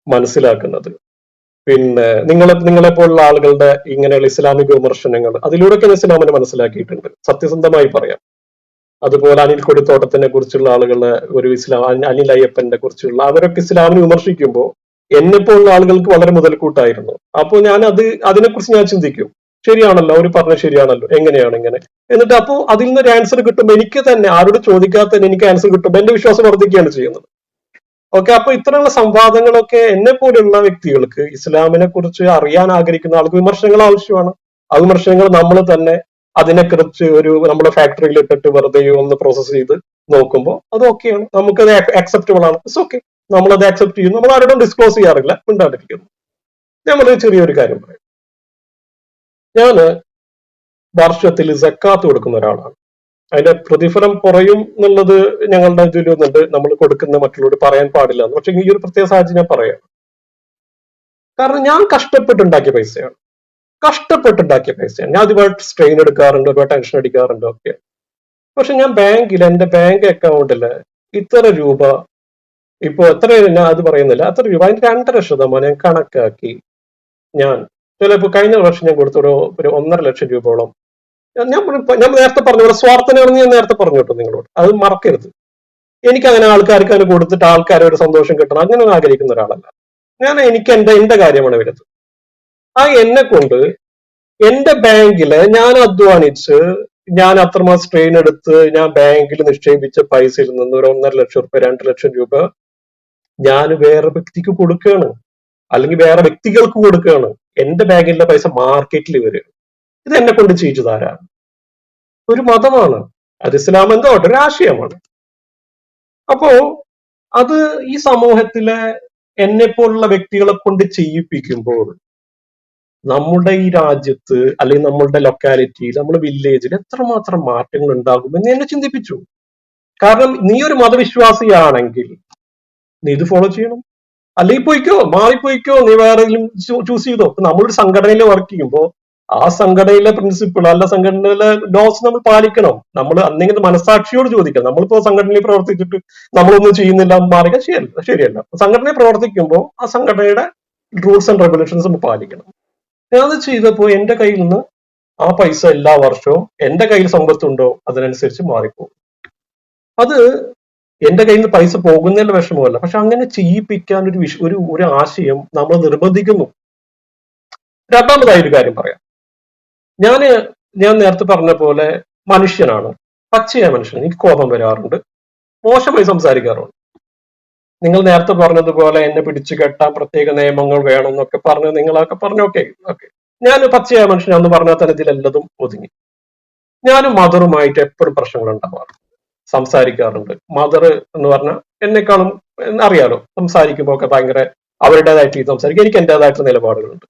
മനസ്സിലാക്കുന്നത്. പിന്നെ നിങ്ങളെ പോലുള്ള ആളുകളുടെ ഇങ്ങനെയുള്ള ഇസ്ലാമിക വിമർശനങ്ങൾ, അതിലൂടെയൊക്കെ ഇസ്ലാമിനെ മനസ്സിലാക്കിയിട്ടുണ്ട്, സത്യസന്ധമായി പറയാം. അതുപോലെ അനിൽ കൊടിത്തോട്ടത്തിനെ കുറിച്ചുള്ള ആളുകളെ അനിൽ അയ്യപ്പനെ കുറിച്ചുള്ള അവരൊക്കെ ഇസ്ലാമിനെ വിമർശിക്കുമ്പോൾ എന്നെ പോലുള്ള ആളുകൾക്ക് വളരെ മുതൽക്കൂട്ടായിരുന്നു. അപ്പോൾ ഞാൻ അതിനെക്കുറിച്ച് ഞാൻ ചിന്തിക്കും, ശരിയാണല്ലോ, അവർ പറഞ്ഞത് ശരിയാണല്ലോ, എങ്ങനെയാണ് ഇങ്ങനെ? എന്നിട്ട് അപ്പോൾ അതിൽ നിന്നൊരു ആൻസർ കിട്ടുമ്പോൾ എനിക്ക് തന്നെ, ആരോട് ചോദിക്കാത്ത എനിക്ക് ആൻസർ കിട്ടുമ്പോൾ എന്റെ വിശ്വാസം വർദ്ധിക്കുകയാണ് ചെയ്യുന്നത്. ഓക്കെ, അപ്പൊ ഇത്തരമുള്ള സംവാദങ്ങളൊക്കെ എന്നെ പോലെയുള്ള വ്യക്തികൾക്ക്, ഇസ്ലാമിനെ കുറിച്ച് അറിയാൻ ആഗ്രഹിക്കുന്ന ആൾക്ക് വിമർശനങ്ങൾ ആവശ്യമാണ്. ആ വിമർശനങ്ങൾ നമ്മൾ തന്നെ അതിനെക്കുറിച്ച് നമ്മുടെ ഫാക്ടറിയിൽ ഇട്ടിട്ട് വെറുതെ ഒന്ന് പ്രോസസ് ചെയ്ത് നോക്കുമ്പോൾ അത് ഓക്കെയാണ്, നമുക്കത് അക്സെപ്റ്റബിൾ ആണ്. ഇറ്റ്സ് ഓക്കെ, നമ്മളത് അക്സെപ്റ്റ് ചെയ്യുന്നു. നമ്മൾ ആരോടും ഡിസ്ക്ലോസ് ചെയ്യാറില്ല, മിണ്ടാണ്ടിരിക്കുന്നു. ഞാൻ വളരെ ചെറിയൊരു കാര്യം പറയാം. ഞാന് വർഷത്തിൽ സക്കാത്ത് കൊടുക്കുന്ന ഒരാളാണ്. അതിന്റെ പ്രതിഫലം കുറയും എന്നുള്ളത് ഞങ്ങളുടെ ഇതിൽ വന്നിട്ട് നമ്മൾ കൊടുക്കുന്ന മറ്റുള്ളവർ പറയാൻ പാടില്ല എന്ന്. പക്ഷെ ഈ ഒരു പ്രത്യേക സാഹചര്യം ഞാൻ പറയാം. കാരണം ഞാൻ കഷ്ടപ്പെട്ടുണ്ടാക്കിയ പൈസയാണ്. ഞാൻ ഒരുപാട് സ്ട്രെയിൻ എടുക്കാറുണ്ട്, ഒരുപാട് ടെൻഷൻ അടിക്കാറുണ്ട് ഒക്കെ. പക്ഷെ ഞാൻ ബാങ്കിൽ, എന്റെ ബാങ്ക് അക്കൗണ്ടില് ഇത്ര രൂപ, ഇപ്പൊ എത്ര ഞാൻ അത് പറയുന്നില്ല, അത്ര രൂപ അതിന്റെ 2.5% ഞാൻ കണക്കാക്കി. ഞാൻ ചിലപ്പോ കഴിഞ്ഞ വർഷം ഞാൻ കൊടുത്തൊരു 1.5 ലക്ഷം രൂപയോളം. ഞാൻ നേരത്തെ പറഞ്ഞ പോലെ സ്വാർത്ഥനാണെന്ന് ഞാൻ നേരത്തെ പറഞ്ഞു കേട്ടോ നിങ്ങളോട്, അത് മറക്കരുത്. എനിക്ക് അങ്ങനെ ആൾക്കാർക്ക് അതിന് കൊടുത്തിട്ട് ആൾക്കാരെ ഒരു സന്തോഷം കിട്ടണം അങ്ങനെ ആഗ്രഹിക്കുന്ന ഒരാളല്ല ഞാൻ. എനിക്ക് എന്റെ കാര്യമാണ് വരുന്നത്. ആ എന്നെ കൊണ്ട് എന്റെ ബാങ്കില് ഞാൻ അധ്വാനിച്ച്, ഞാൻ അത്രമാത്രം സ്ട്രെയിൻ എടുത്ത് ഞാൻ ബാങ്കിൽ നിക്ഷേപിച്ച പൈസയിൽ നിന്ന് ഒരു 1.5 ലക്ഷം രൂപ, 2 ലക്ഷം രൂപ ഞാൻ വേറെ വ്യക്തിക്ക് കൊടുക്കുകയാണ്, അല്ലെങ്കിൽ വേറെ വ്യക്തികൾക്ക് കൊടുക്കുകയാണ്. എന്റെ ബാങ്കിലെ പൈസ മാർക്കറ്റിൽ വരിക. ഇത് എന്നെ കൊണ്ട് ചെയ്യിച്ചതാരാണ്? ഒരു മതമാണ് അത്, ഇസ്ലാം എന്തോ ഒരു ആശയമാണ്. അപ്പോ അത് ഈ സമൂഹത്തിലെ എന്നെ പോലുള്ള വ്യക്തികളെ കൊണ്ട് ചെയ്യിപ്പിക്കുമ്പോൾ നമ്മുടെ ഈ രാജ്യത്ത് അല്ലെങ്കിൽ നമ്മളുടെ ലൊക്കാലിറ്റിയിൽ, നമ്മുടെ വില്ലേജിൽ എത്രമാത്രം മാറ്റങ്ങൾ ഉണ്ടാകുമെന്ന് എന്നെ ചിന്തിപ്പിച്ചു. കാരണം നീ ഒരു മതവിശ്വാസിയാണെങ്കിൽ നീ ഇത് ഫോളോ ചെയ്യണം, അല്ലെങ്കിൽ പോയിക്കോ, മാറിപ്പോയിക്കോ, നീ വേറെ ചൂസ് ചെയ്തോ. ഇപ്പൊ നമ്മളൊരു സംഘടനയിൽ വർക്ക് ചെയ്യുമ്പോൾ ആ സംഘടനയിലെ പ്രിൻസിപ്പിൾ അല്ല സംഘടനയിലെ ലോസ് നമ്മൾ പാലിക്കണം. നമ്മൾ അന്നെങ്കിലും മനസാക്ഷിയോട് ചോദിക്കണം. നമ്മളിപ്പോ സംഘടനയിൽ പ്രവർത്തിച്ചിട്ട് നമ്മളൊന്നും ചെയ്യുന്നില്ല, മാറിക്കാൻ ശരിയല്ല. സംഘടനയിൽ പ്രവർത്തിക്കുമ്പോൾ ആ സംഘടനയുടെ റൂൾസ് ആൻഡ് റെഗുലേഷൻസ് നമ്മൾ പാലിക്കണം. ഞാനത് ചെയ്തപ്പോ എന്റെ കയ്യിൽ നിന്ന് ആ പൈസ എല്ലാ വർഷവും എന്റെ കയ്യിൽ സമ്പത്തുണ്ടോ അതിനനുസരിച്ച് മാറിപ്പോകും. അത് എന്റെ കയ്യിൽ നിന്ന് പൈസ പോകുന്നതിന്റെ വിഷമമല്ല, പക്ഷെ അങ്ങനെ ചെയ്യിപ്പിക്കാൻ ഒരു ആശയം നമ്മൾ നിർബന്ധിക്കുന്നു. രണ്ടാമതായി ഒരു കാര്യം പറയാം. ഞാൻ നേരത്തെ പറഞ്ഞ പോലെ മനുഷ്യനാണ്, പച്ചയായ മനുഷ്യൻ. എനിക്ക് കോപം വരാറുണ്ട്, മോശമായി സംസാരിക്കാറുണ്ട്. നിങ്ങൾ നേരത്തെ പറഞ്ഞതുപോലെ എന്നെ പിടിച്ചു കെട്ടാൻ പ്രത്യേക നിയമങ്ങൾ വേണം എന്നൊക്കെ പറഞ്ഞ് നിങ്ങളൊക്കെ പറഞ്ഞു. ഓക്കെ, ഞാൻ പച്ചയായ മനുഷ്യനാന്ന് പറഞ്ഞാൽ തന്നെ ഇതിലെല്ലതും ഒതുങ്ങി. ഞാനും മദറുമായിട്ട് എപ്പോഴും പ്രശ്നങ്ങൾ ഉണ്ടാവാറുണ്ട്, സംസാരിക്കാറുണ്ട്. മദർ എന്ന് പറഞ്ഞാൽ എന്നെക്കാളും അറിയാലോ, സംസാരിക്കുമ്പോൾ ഒക്കെ ഭയങ്കര അവരുടേതായിട്ട് സംസാരിക്കും. എനിക്ക് എന്റേതായിട്ട് നിലപാടുകളുണ്ട്.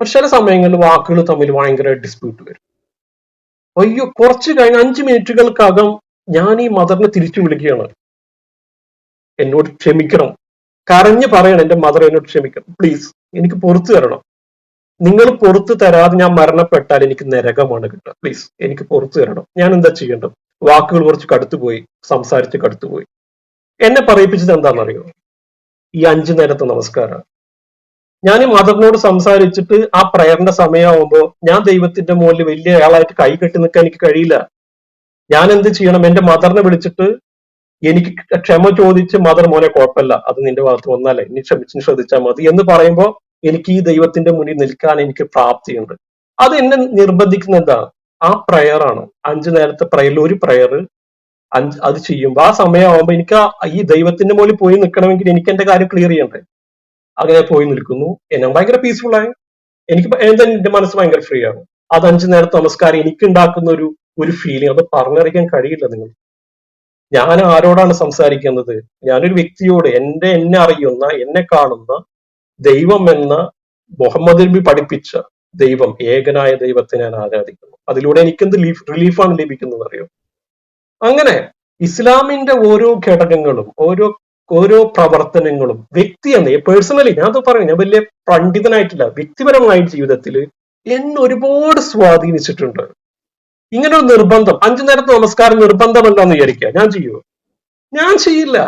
പക്ഷെ ചില സമയങ്ങളിൽ വാക്കുകൾ തമ്മിൽ ഭയങ്കര ഡിസ്പ്യൂട്ട് വരും. അയ്യോ, കുറച്ച് കഴിഞ്ഞ് 5 മിനിറ്റുകൾക്കകം ഞാൻ ഈ മദറിനെ തിരിച്ചു വിളിക്കുകയാണ്, എന്നോട് ക്ഷമിക്കണം, കരഞ്ഞു പറയണം, എന്റെ മദർ എന്നോട് ക്ഷമിക്കണം, പ്ലീസ് എനിക്ക് പുറത്തു തരണം. നിങ്ങൾ പുറത്തു തരാതെ ഞാൻ മരണപ്പെട്ടാൽ എനിക്ക് നരകമാണ് കിട്ടുക, പ്ലീസ് എനിക്ക് പുറത്തു തരണം. ഞാൻ എന്താ ചെയ്യേണ്ടത്? വാക്കുകൾ കുറച്ച് കടുത്തുപോയി, സംസാരിച്ച് കടുത്തുപോയി. എന്നെ പറയിപ്പിച്ചത് എന്താണെന്നറിയോ? ഈ 5 നേരത്തെ നമസ്കാരം. ഞാൻ ഈ മദറിനോട് സംസാരിച്ചിട്ട് ആ പ്രയറിന്റെ സമയമാകുമ്പോൾ ഞാൻ ദൈവത്തിന്റെ മുകളിൽ വലിയ ആളായിട്ട് കൈ കെട്ടി നിൽക്കാൻ എനിക്ക് കഴിയില്ല. ഞാൻ എന്ത് ചെയ്യണം? എന്റെ മദറിനെ വിളിച്ചിട്ട് എനിക്ക് ക്ഷമ ചോദിച്ച്, മദർ മോനെ കുഴപ്പമില്ല, അത് നിന്റെ ഭാഗത്ത് വന്നാലേ നീ ക്ഷമിച്ച് ശ്രദ്ധിച്ചാൽ മതി എന്ന് പറയുമ്പോൾ എനിക്ക് ഈ ദൈവത്തിന്റെ മുന്നിൽ നിൽക്കാൻ എനിക്ക് പ്രാപ്തിയുണ്ട്. അത് എന്നെ നിർബന്ധിക്കുന്ന എന്താ? ആ പ്രയറാണ്. 5 നേരത്തെ പ്രയറിൽ ഒരു പ്രയർ അത് ചെയ്യുമ്പോൾ ആ സമയമാകുമ്പോൾ എനിക്ക് ഈ ദൈവത്തിന്റെ മുകളിൽ പോയി നിൽക്കണമെങ്കിൽ എനിക്ക് എന്റെ കാര്യം ക്ലിയർ ചെയ്യണ്ടേ. അങ്ങനെ പോയി നിൽക്കുന്നു. എന്നെ ഭയങ്കര പീസ്ഫുൾ ആയി. എനിക്ക് എന്റെ മനസ്സ് ഭയങ്കര ഫ്രീ ആണ്. അത് 5 നേരത്തെ നമസ്കാരം എനിക്ക് ഉണ്ടാക്കുന്ന ഒരു ഫീലിംഗ് അത് പറഞ്ഞറിയിക്കാൻ കഴിയില്ല നിങ്ങൾ. ഞാൻ ആരോടാണ് സംസാരിക്കുന്നത്? ഞാനൊരു വ്യക്തിയോട്, എന്നെ അറിയുന്ന, എന്നെ കാണുന്ന ദൈവം എന്ന മുഹമ്മദ് നബി പഠിപ്പിച്ച ദൈവം, ഏകനായ ദൈവത്തെ ഞാൻ ആരാധിക്കുന്നു. അതിലൂടെ എനിക്കെന്ത് റിലീഫാണ് ലഭിക്കുന്നത് അറിയോ? അങ്ങനെ ഇസ്ലാമിന്റെ ഓരോ ഘടകങ്ങളും ഓരോ പ്രവർത്തനങ്ങളും വ്യക്തിയെന്ന് പേഴ്സണലി ഞാൻ പറയും, ഞാൻ വലിയ പണ്ഡിതനായിട്ടില്ല, വ്യക്തിപരമായ ജീവിതത്തിൽ എന്നെ ഒരുപാട് സ്വാധീനിച്ചിട്ടുണ്ട്. ഇങ്ങനെ ഒരു നിർബന്ധം, 5 നേരത്തെ നമസ്കാരം നിർബന്ധമല്ല എന്ന് വിചാരിക്കുക, ഞാൻ ചെയ്യുമോ? ഞാൻ ചെയ്യില്ല.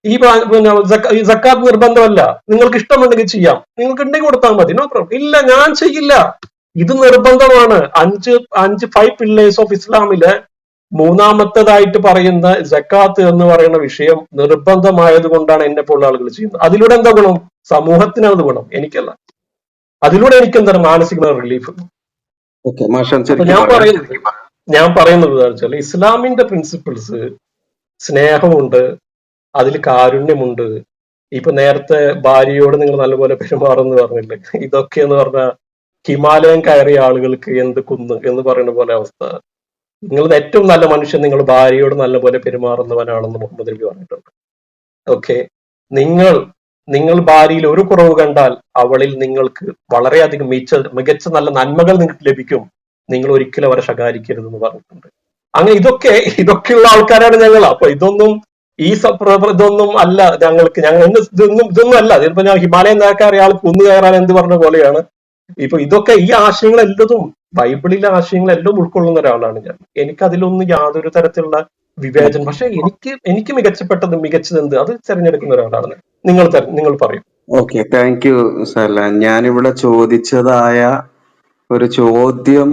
ഈ സക്കാത്ത് നിർബന്ധമല്ല, നിങ്ങൾക്ക് ഇഷ്ടമുണ്ടെങ്കിൽ ചെയ്യാം, നിങ്ങൾക്ക് ഉണ്ടെങ്കിൽ കൊടുത്താൽ മതി, നോ പ്രോബ്ലം. ഇല്ല, ഞാൻ ചെയ്യില്ല, ഇത് നിർബന്ധമാണ്. 5 പില്ലേഴ്സ് ഓഫ് ഇസ്ലാമിലെ 3ാമത്തേതായിട്ട് പറയുന്ന സക്കാത്ത് എന്ന് പറയുന്ന വിഷയം നിർബന്ധമായത് കൊണ്ടാണ് എന്നെ പോലുള്ള ആളുകൾ ചെയ്യുന്നത്. അതിലൂടെ എന്താ ഗുണം? സമൂഹത്തിനത് ഗുണം, എനിക്കല്ല. അതിലൂടെ എനിക്ക് എന്താണ് മാനസികമായ റിലീഫ്. ഞാൻ പറയുന്നത് എന്താ വെച്ചാൽ, ഇസ്ലാമിന്റെ പ്രിൻസിപ്പിൾസ് സ്നേഹമുണ്ട്, അതിൽ കാരുണ്യമുണ്ട്. ഇപ്പൊ നേരത്തെ ഭാര്യയോട് നിങ്ങൾ നല്ലപോലെ പെരുമാറുന്നു പറഞ്ഞില്ലേ, ഇതൊക്കെ എന്ന് പറഞ്ഞാൽ ഹിമാലയം കയറിയ ആളുകൾക്ക് എന്ത് കുന്ന് എന്ന് പറയുന്ന പോലെ അവസ്ഥ. നിങ്ങൾ ഏറ്റവും നല്ല മനുഷ്യൻ നിങ്ങൾ ഭാര്യയോട് നല്ലപോലെ പെരുമാറുന്നവനാണെന്ന് മുഹമ്മദ് നബി പറഞ്ഞിട്ടുണ്ട്. ഓക്കെ, നിങ്ങൾ നിങ്ങൾ ഭാര്യയിൽ ഒരു കുറവ് കണ്ടാൽ അവളിൽ നിങ്ങൾക്ക് വളരെയധികം മികച്ച നല്ല നന്മകൾ നിങ്ങൾക്ക് ലഭിക്കും, നിങ്ങൾ ഒരിക്കലും അവരെ ശകാരിക്കരുതെന്ന് പറഞ്ഞിട്ടുണ്ട്. അങ്ങനെ ഇതൊക്കെയുള്ള ആൾക്കാരാണ് ഞങ്ങൾ. അപ്പൊ ഇതൊന്നും ഇതൊന്നും അല്ല ഞങ്ങൾ ഇതൊന്നും അല്ല. ചിലപ്പോ ഞാൻ ഹിമാലയം നേക്കാറിയ ആൾ കുന്നു കയറാൻ എന്ത് പറഞ്ഞ പോലെയാണ്. ഇതൊക്കെ ഈ ആശയങ്ങളെല്ലതും ബൈബിളിലെ ആശയങ്ങളെല്ലാം ഉൾക്കൊള്ളുന്ന ഒരാളാണ് ഞാൻ. എനിക്ക് അതിലൊന്നും യാതൊരു തരത്തിലുള്ള വിവേചനം. പക്ഷെ എനിക്ക് മികച്ചത് എന്ത് അത് തിരഞ്ഞെടുക്കുന്ന ഒരാളാണ്. നിങ്ങൾ പറയും. ഓക്കെ, താങ്ക് യു സല. ഞാനിവിടെ ചോദിച്ചതായ ഒരു ചോദ്യം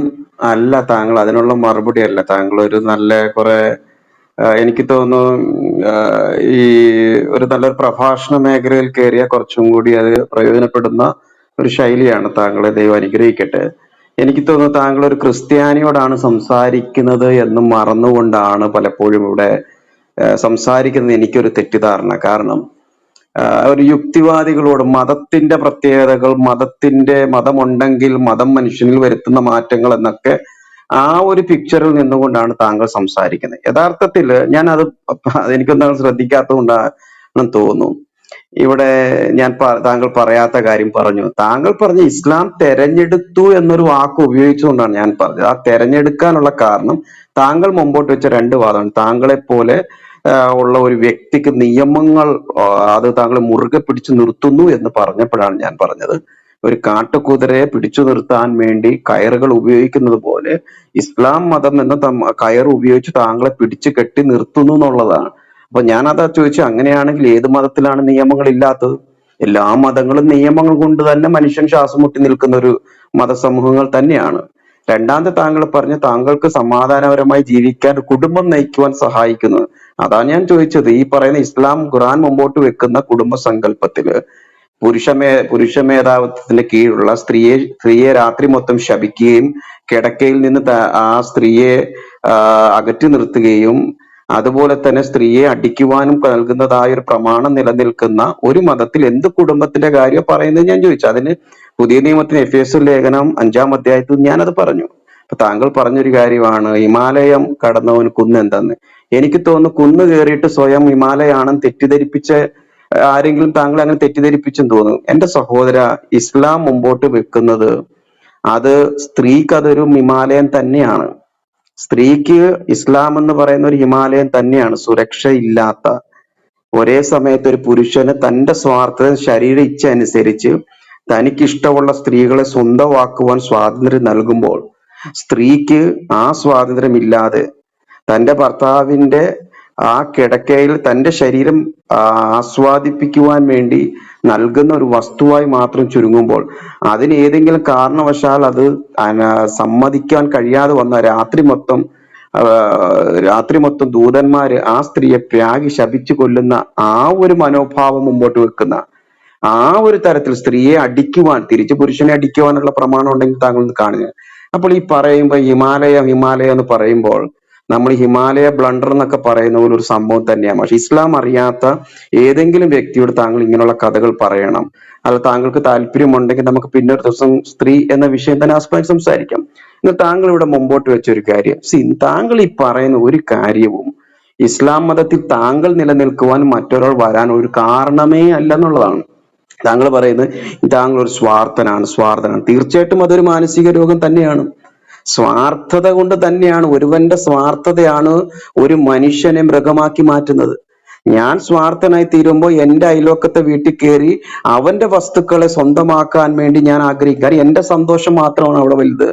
അല്ല താങ്കൾ, അതിനുള്ള മറുപടി അല്ല. താങ്കൾ ഒരു നല്ല കുറെ എനിക്ക് തോന്നുന്നു ഈ ഒരു നല്ലൊരു പ്രഭാഷണ മേഖലയിൽ കയറിയ കുറച്ചും കൂടി അത് പ്രയോജനപ്പെടുന്ന ഒരു ശൈലിയാണ് താങ്കളെ, ദൈവം അനുഗ്രഹിക്കട്ടെ. എനിക്ക് തോന്നുന്നു താങ്കൾ ഒരു ക്രിസ്ത്യാനിയോടാണ് സംസാരിക്കുന്നത് എന്ന് മറന്നുകൊണ്ടാണ് പലപ്പോഴും ഇവിടെ സംസാരിക്കുന്നത് എനിക്കൊരു തെറ്റിദ്ധാരണ. കാരണം ഒരു യുക്തിവാദികളോട് മതത്തിന്റെ പ്രത്യേകതകൾ, മതമുണ്ടെങ്കിൽ മതം മനുഷ്യനിൽ വരുത്തുന്ന മാറ്റങ്ങൾ എന്നൊക്കെ ആ ഒരു പിക്ചറിൽ നിന്നുകൊണ്ടാണ് താങ്കൾ സംസാരിക്കുന്നത്. യഥാർത്ഥത്തിൽ എനിക്കൊന്നും ശ്രദ്ധിക്കാത്തത് കൊണ്ടാണെന്ന് തോന്നുന്നു. ഇവിടെ താങ്കൾ പറയാത്ത കാര്യം പറഞ്ഞു. താങ്കൾ പറഞ്ഞ ഇസ്ലാം തെരഞ്ഞെടുത്തു എന്നൊരു വാക്ക് ഉപയോഗിച്ചുകൊണ്ടാണ് ഞാൻ പറഞ്ഞത്. ആ തെരഞ്ഞെടുക്കാനുള്ള കാരണം താങ്കൾ മുമ്പോട്ട് വെച്ച രണ്ട് വാദമാണ്. താങ്കളെ പോലെ ഉള്ള ഒരു വ്യക്തിക്ക് നിയമങ്ങൾ അത് താങ്കൾ മുറുകെ പിടിച്ചു നിർത്തുന്നു എന്ന് പറഞ്ഞപ്പോഴാണ് ഞാൻ പറഞ്ഞത്. ഒരു കാട്ടുകുതിരയെ പിടിച്ചു നിർത്താൻ വേണ്ടി കയറുകൾ ഉപയോഗിക്കുന്നത് പോലെ ഇസ്ലാം മതം എന്ന കയർ ഉപയോഗിച്ച് താങ്കളെ പിടിച്ചു കെട്ടി നിർത്തുന്നു എന്നുള്ളതാണ്. അപ്പൊ ഞാനതാ ചോദിച്ചു, അങ്ങനെയാണെങ്കിൽ ഏത് മതത്തിലാണ് നിയമങ്ങൾ ഇല്ലാത്തത്? എല്ലാ മതങ്ങളും നിയമങ്ങൾ കൊണ്ട് തന്നെ മനുഷ്യൻ ശ്വാസം മുട്ടി നിൽക്കുന്ന ഒരു മതസമൂഹങ്ങൾ തന്നെയാണ്. രണ്ടാമത്തെ താങ്കൾ പറഞ്ഞ താങ്കൾക്ക് സമാധാനപരമായി ജീവിക്കാൻ, കുടുംബം നയിക്കുവാൻ സഹായിക്കുന്നത്. അതാ ഞാൻ ചോദിച്ചത്. ഈ പറയുന്ന ഇസ്ലാം ഖുർആൻ മുമ്പോട്ട് വെക്കുന്ന കുടുംബ സങ്കല്പത്തില് പുരുഷ മേധാവിത്വത്തിന്റെ കീഴിലുള്ള സ്ത്രീയെ രാത്രി മൊത്തം ശപിക്കുകയും കിടക്കയിൽ നിന്ന് ആ സ്ത്രീയെ അകറ്റി നിർത്തുകയും അതുപോലെ തന്നെ സ്ത്രീയെ അടിക്കുവാനും നൽകുന്നതായ ഒരു പ്രമാണം നിലനിൽക്കുന്ന ഒരു മതത്തിൽ എന്ത് കുടുംബത്തിന്റെ കാര്യം പറയുന്നത് ഞാൻ ചോദിച്ചു. അതിന് പുതിയ നിയമത്തിന് എഫേസ്യർ ലേഖനം 5-ാം അധ്യായത്തിൽ ഞാനത് പറഞ്ഞു. അപ്പൊ താങ്കൾ പറഞ്ഞൊരു കാര്യമാണ് ഹിമാലയം കടന്നവന് കുന്ന് എന്തെന്ന്. എനിക്ക് തോന്നുന്നു കുന്ന് കയറിയിട്ട് സ്വയം ഹിമാലയാണെന്ന് തെറ്റിദ്ധരിപ്പിച്ച ആരെങ്കിലും താങ്കളെ അങ്ങനെ തെറ്റിദ്ധരിപ്പിച്ചെന്ന് തോന്നുന്നു. എന്റെ സഹോദര, ഇസ്ലാം മുമ്പോട്ട് വെക്കുന്നത് അത് സ്ത്രീക്ക് അതൊരു ഹിമാലയം തന്നെയാണ്. സ്ത്രീക്ക് ഇസ്ലാം എന്ന് പറയുന്ന ഒരു ഹിമാലയം തന്നെയാണ്. സുരക്ഷയില്ലാത്ത, ഒരേ സമയത്ത് ഒരു പുരുഷന് തന്റെ സ്വാർത്ഥ ശരീര ഇച്ഛ അനുസരിച്ച് തനിക്കിഷ്ടമുള്ള സ്ത്രീകളെ സ്വന്തമാക്കുവാൻ സ്വാതന്ത്ര്യം നൽകുമ്പോൾ സ്ത്രീക്ക് ആ സ്വാതന്ത്ര്യമില്ലാതെ തന്റെ ഭർത്താവിന്റെ ആ കിടക്കയിൽ തന്റെ ശരീരം ആസ്വാദിപ്പിക്കുവാൻ വേണ്ടി നൽകുന്ന ഒരു വസ്തുവായി മാത്രം ചുരുങ്ങുമ്പോൾ അതിന് ഏതെങ്കിലും കാരണവശാൽ അത് സമ്മതിക്കാൻ കഴിയാതെ വന്ന രാത്രി മൊത്തം ദൂതന്മാര് ആ സ്ത്രീയെ പ്രാഗി ശപിച്ചു കൊല്ലുന്ന ആ ഒരു മനോഭാവം മുമ്പോട്ട് വെക്കുന്ന ആ ഒരു തരത്തിൽ സ്ത്രീയെ അടിക്കുവാൻ, തിരിച്ച് പുരുഷനെ അടിക്കുവാനുള്ള പ്രമാണം ഉണ്ടെങ്കിൽ താങ്കൾ ഒന്ന് കാണുക. അപ്പോൾ ഈ പറയുമ്പോൾ ഹിമാലയം എന്ന് പറയുമ്പോൾ നമ്മൾ ഹിമാലയ ബ്ലണ്ടർ എന്നൊക്കെ പറയുന്ന പോലെ ഒരു സംഭവം തന്നെയാണ്. പക്ഷെ ഇസ്ലാം അറിയാത്ത ഏതെങ്കിലും വ്യക്തിയോട് താങ്കൾ ഇങ്ങനെയുള്ള കഥകൾ പറയണം. അത് താങ്കൾക്ക് താല്പര്യമുണ്ടെങ്കിൽ നമുക്ക് പിന്നൊരു ദിവസം സ്ത്രീ എന്ന വിഷയം തന്നെ ആസ്പദമാക്കി സംസാരിക്കാം. എന്നാൽ താങ്കൾ ഇവിടെ മുമ്പോട്ട് വെച്ച ഒരു കാര്യം, താങ്കൾ ഈ പറയുന്ന ഒരു കാര്യവും ഇസ്ലാം മതത്തിൽ താങ്കൾ നിലനിൽക്കുവാൻ മറ്റൊരാൾ വരാൻ ഒരു കാരണമേ അല്ല എന്നുള്ളതാണ്. താങ്കൾ പറയുന്നത് താങ്കൾ ഒരു സ്വാർത്ഥനാണ്. തീർച്ചയായിട്ടും അതൊരു മാനസിക രോഗം തന്നെയാണ്. സ്വാർത്ഥത കൊണ്ട് തന്നെയാണ്, ഒരുവന്റെ സ്വാർത്ഥതയാണ് ഒരു മനുഷ്യനെ മൃഗമാക്കി മാറ്റുന്നത്. ഞാൻ സ്വാർത്ഥനായി തീരുമ്പോൾ എന്റെ അയൽവക്കത്തെ വീട്ടിൽ കയറി അവന്റെ വസ്തുക്കളെ സ്വന്തമാക്കാൻ വേണ്ടി ഞാൻ ആഗ്രഹിക്കും. കാരണം എന്റെ സന്തോഷം മാത്രമാണ് അവിടെ വലുത്.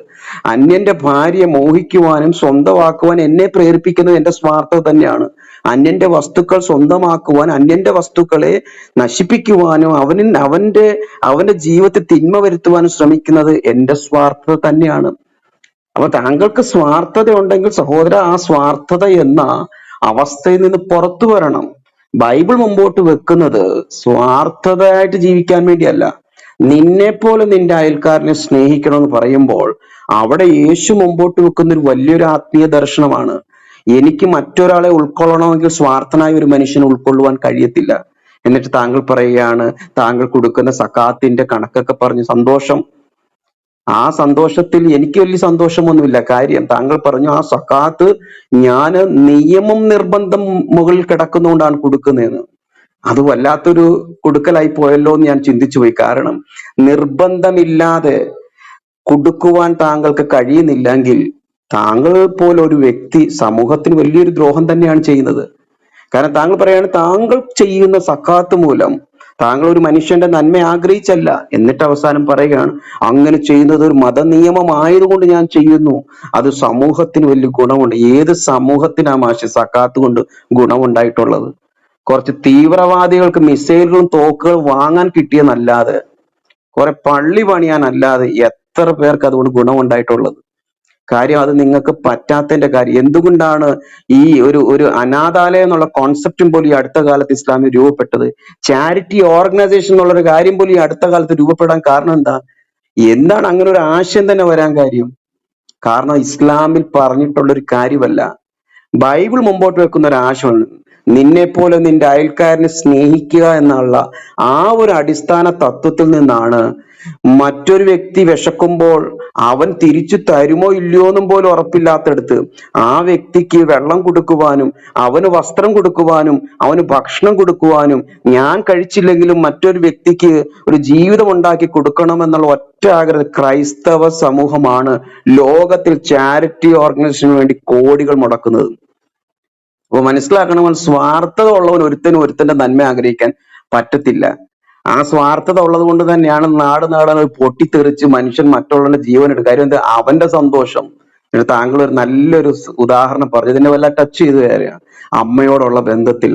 അന്യന്റെ ഭാര്യയെ മോഹിക്കുവാനും സ്വന്തമാക്കുവാൻ എന്നെ പ്രേരിപ്പിക്കുന്നത് എന്റെ സ്വാർത്ഥത തന്നെയാണ്. അന്യന്റെ വസ്തുക്കൾ സ്വന്തമാക്കുവാൻ, അന്യന്റെ വസ്തുക്കളെ നശിപ്പിക്കുവാനും അവന്റെ ജീവിതത്തിൽ തിന്മ വരുത്തുവാനും ശ്രമിക്കുന്നത് എന്റെ സ്വാർത്ഥത തന്നെയാണ്. അപ്പൊ താങ്കൾക്ക് സ്വാർത്ഥത ഉണ്ടെങ്കിൽ സഹോദര, ആ സ്വാർത്ഥത എന്ന അവസ്ഥയിൽ നിന്ന് പുറത്തു വരണം. ബൈബിൾ മുമ്പോട്ട് വെക്കുന്നത് സ്വാർത്ഥതയായിട്ട് ജീവിക്കാൻ വേണ്ടിയല്ല. നിന്നെ പോലെ നിന്റെ അയൽക്കാരനെ സ്നേഹിക്കണമെന്ന് പറയുമ്പോൾ അവിടെ യേശു മുമ്പോട്ട് വെക്കുന്ന ഒരു വലിയൊരു ആത്മീയ ദർശനമാണ്. എനിക്ക് മറ്റൊരാളെ ഉൾക്കൊള്ളണമെങ്കിൽ സ്വാർത്ഥനായ ഒരു മനുഷ്യനെ ഉൾക്കൊള്ളുവാൻ കഴിയത്തില്ല. എന്നിട്ട് താങ്കൾ പറയുകയാണ് താങ്കൾ കൊടുക്കുന്ന സക്കാത്തിന്റെ കണക്കൊക്കെ പറഞ്ഞ് സന്തോഷം. ആ സന്തോഷത്തിൽ എനിക്ക് വലിയ സന്തോഷമൊന്നുമില്ല. കാര്യം താങ്കൾ പറഞ്ഞു ആ സക്കാത്ത് ഞാൻ നിയമം നിർബന്ധം മുകളിൽ കിടക്കുന്നതുകൊണ്ടാണ് കൊടുക്കുന്നതെന്ന്. അത് വല്ലാത്തൊരു കൊടുക്കലായി പോയല്ലോ എന്ന് ഞാൻ ചിന്തിച്ചു പോയി. കാരണം നിർബന്ധമില്ലാതെ കൊടുക്കുവാൻ താങ്കൾക്ക് കഴിയുന്നില്ലെങ്കിൽ താങ്കൾ പോലൊരു വ്യക്തി സമൂഹത്തിന് വലിയൊരു ദ്രോഹം തന്നെയാണ് ചെയ്യുന്നത്. കാരണം താങ്കൾ പറയാണ് താങ്കൾ ചെയ്യുന്ന സക്കാത്ത് മൂലം താങ്കൾ ഒരു മനുഷ്യന്റെ നന്മ ആഗ്രഹിച്ചല്ല, എന്നിട്ട് അവസാനം പറയുകയാണ് അങ്ങനെ ചെയ്യുന്നത് ഒരു മതനിയമമായതുകൊണ്ട് ഞാൻ ചെയ്യുന്നു, അത് സമൂഹത്തിന് വലിയ ഗുണമുണ്ട്. ഏത് സമൂഹത്തിനാ മാഷെ സക്കാത്ത് കൊണ്ട് ഗുണമുണ്ടായിട്ടുള്ളത്? കുറച്ച് തീവ്രവാദികൾക്ക് മിസൈലുകളും തോക്കുകളും വാങ്ങാൻ കിട്ടിയെന്നല്ലാതെ, കുറെ പള്ളി പണിയാനല്ലാതെ എത്ര പേർക്ക് അതുകൊണ്ട് ഗുണമുണ്ടായിട്ടുള്ളത്? കാര്യം അത് നിങ്ങൾക്ക് പറ്റാത്തതിന്റെ കാര്യം. എന്തുകൊണ്ടാണ് ഈ ഒരു അനാഥാലയം എന്നുള്ള കോൺസെപ്റ്റും പോലും ഈ അടുത്ത കാലത്ത് ഇസ്ലാമിൽ രൂപപ്പെട്ടത്? ചാരിറ്റി ഓർഗനൈസേഷൻ എന്നുള്ള ഒരു കാര്യം പോലും ഈ അടുത്ത കാലത്ത് രൂപപ്പെടാൻ കാരണം എന്താ? എന്താണ് അങ്ങനെ ഒരു ആശയം തന്നെ വരാൻ കാര്യം? കാരണം ഇസ്ലാമിൽ പറഞ്ഞിട്ടുള്ള ഒരു കാര്യമല്ല, ബൈബിൾ മുമ്പോട്ട് വെക്കുന്ന ഒരു ആശയമാണ്. നിന്നെ പോലെ നിന്റെ അയൽക്കാരനെ സ്നേഹിക്കുക എന്നുള്ള ആ ഒരു അടിസ്ഥാന തത്വത്തിൽ നിന്നാണ് മറ്റൊരു വ്യക്തി വിശക്കുമ്പോൾ അവൻ തിരിച്ചു തരുമോ ഇല്ലയോ എന്നും പോലും ഉറപ്പില്ലാത്തടുത്ത് ആ വ്യക്തിക്ക് വെള്ളം കൊടുക്കുവാനും അവന് വസ്ത്രം കൊടുക്കുവാനും അവന് ഭക്ഷണം കൊടുക്കുവാനും ഞാൻ കഴിച്ചില്ലെങ്കിലും മറ്റൊരു വ്യക്തിക്ക് ഒരു ജീവിതം ഉണ്ടാക്കി കൊടുക്കണമെന്നുള്ള ഒറ്റ ആഗ്രഹം ക്രൈസ്തവ സമൂഹമാണ് ലോകത്തിൽ ചാരിറ്റി ഓർഗനൈസേഷന് വേണ്ടി കോടികൾ മുടക്കുന്നത്. അപ്പൊ മനസ്സിലാക്കണം, സ്വാർത്ഥത ഉള്ളവൻ ഒരുത്തന്റെ നന്മ ആഗ്രഹിക്കാൻ പറ്റത്തില്ല. ആ സ്വാർത്ഥത ഉള്ളത് കൊണ്ട് തന്നെയാണ് നാട് പൊട്ടിത്തെറിച്ച് മനുഷ്യൻ മറ്റുള്ളവന്റെ ജീവൻ എടുക്കുക. കാര്യം എന്താ? അവന്റെ സന്തോഷം. താങ്കൾ ഒരു നല്ലൊരു ഉദാഹരണം പറഞ്ഞു, ഇതിനെ വല്ല ടച്ച് ചെയ്ത് കാര്യമാണ്. അമ്മയോടുള്ള ബന്ധത്തിൽ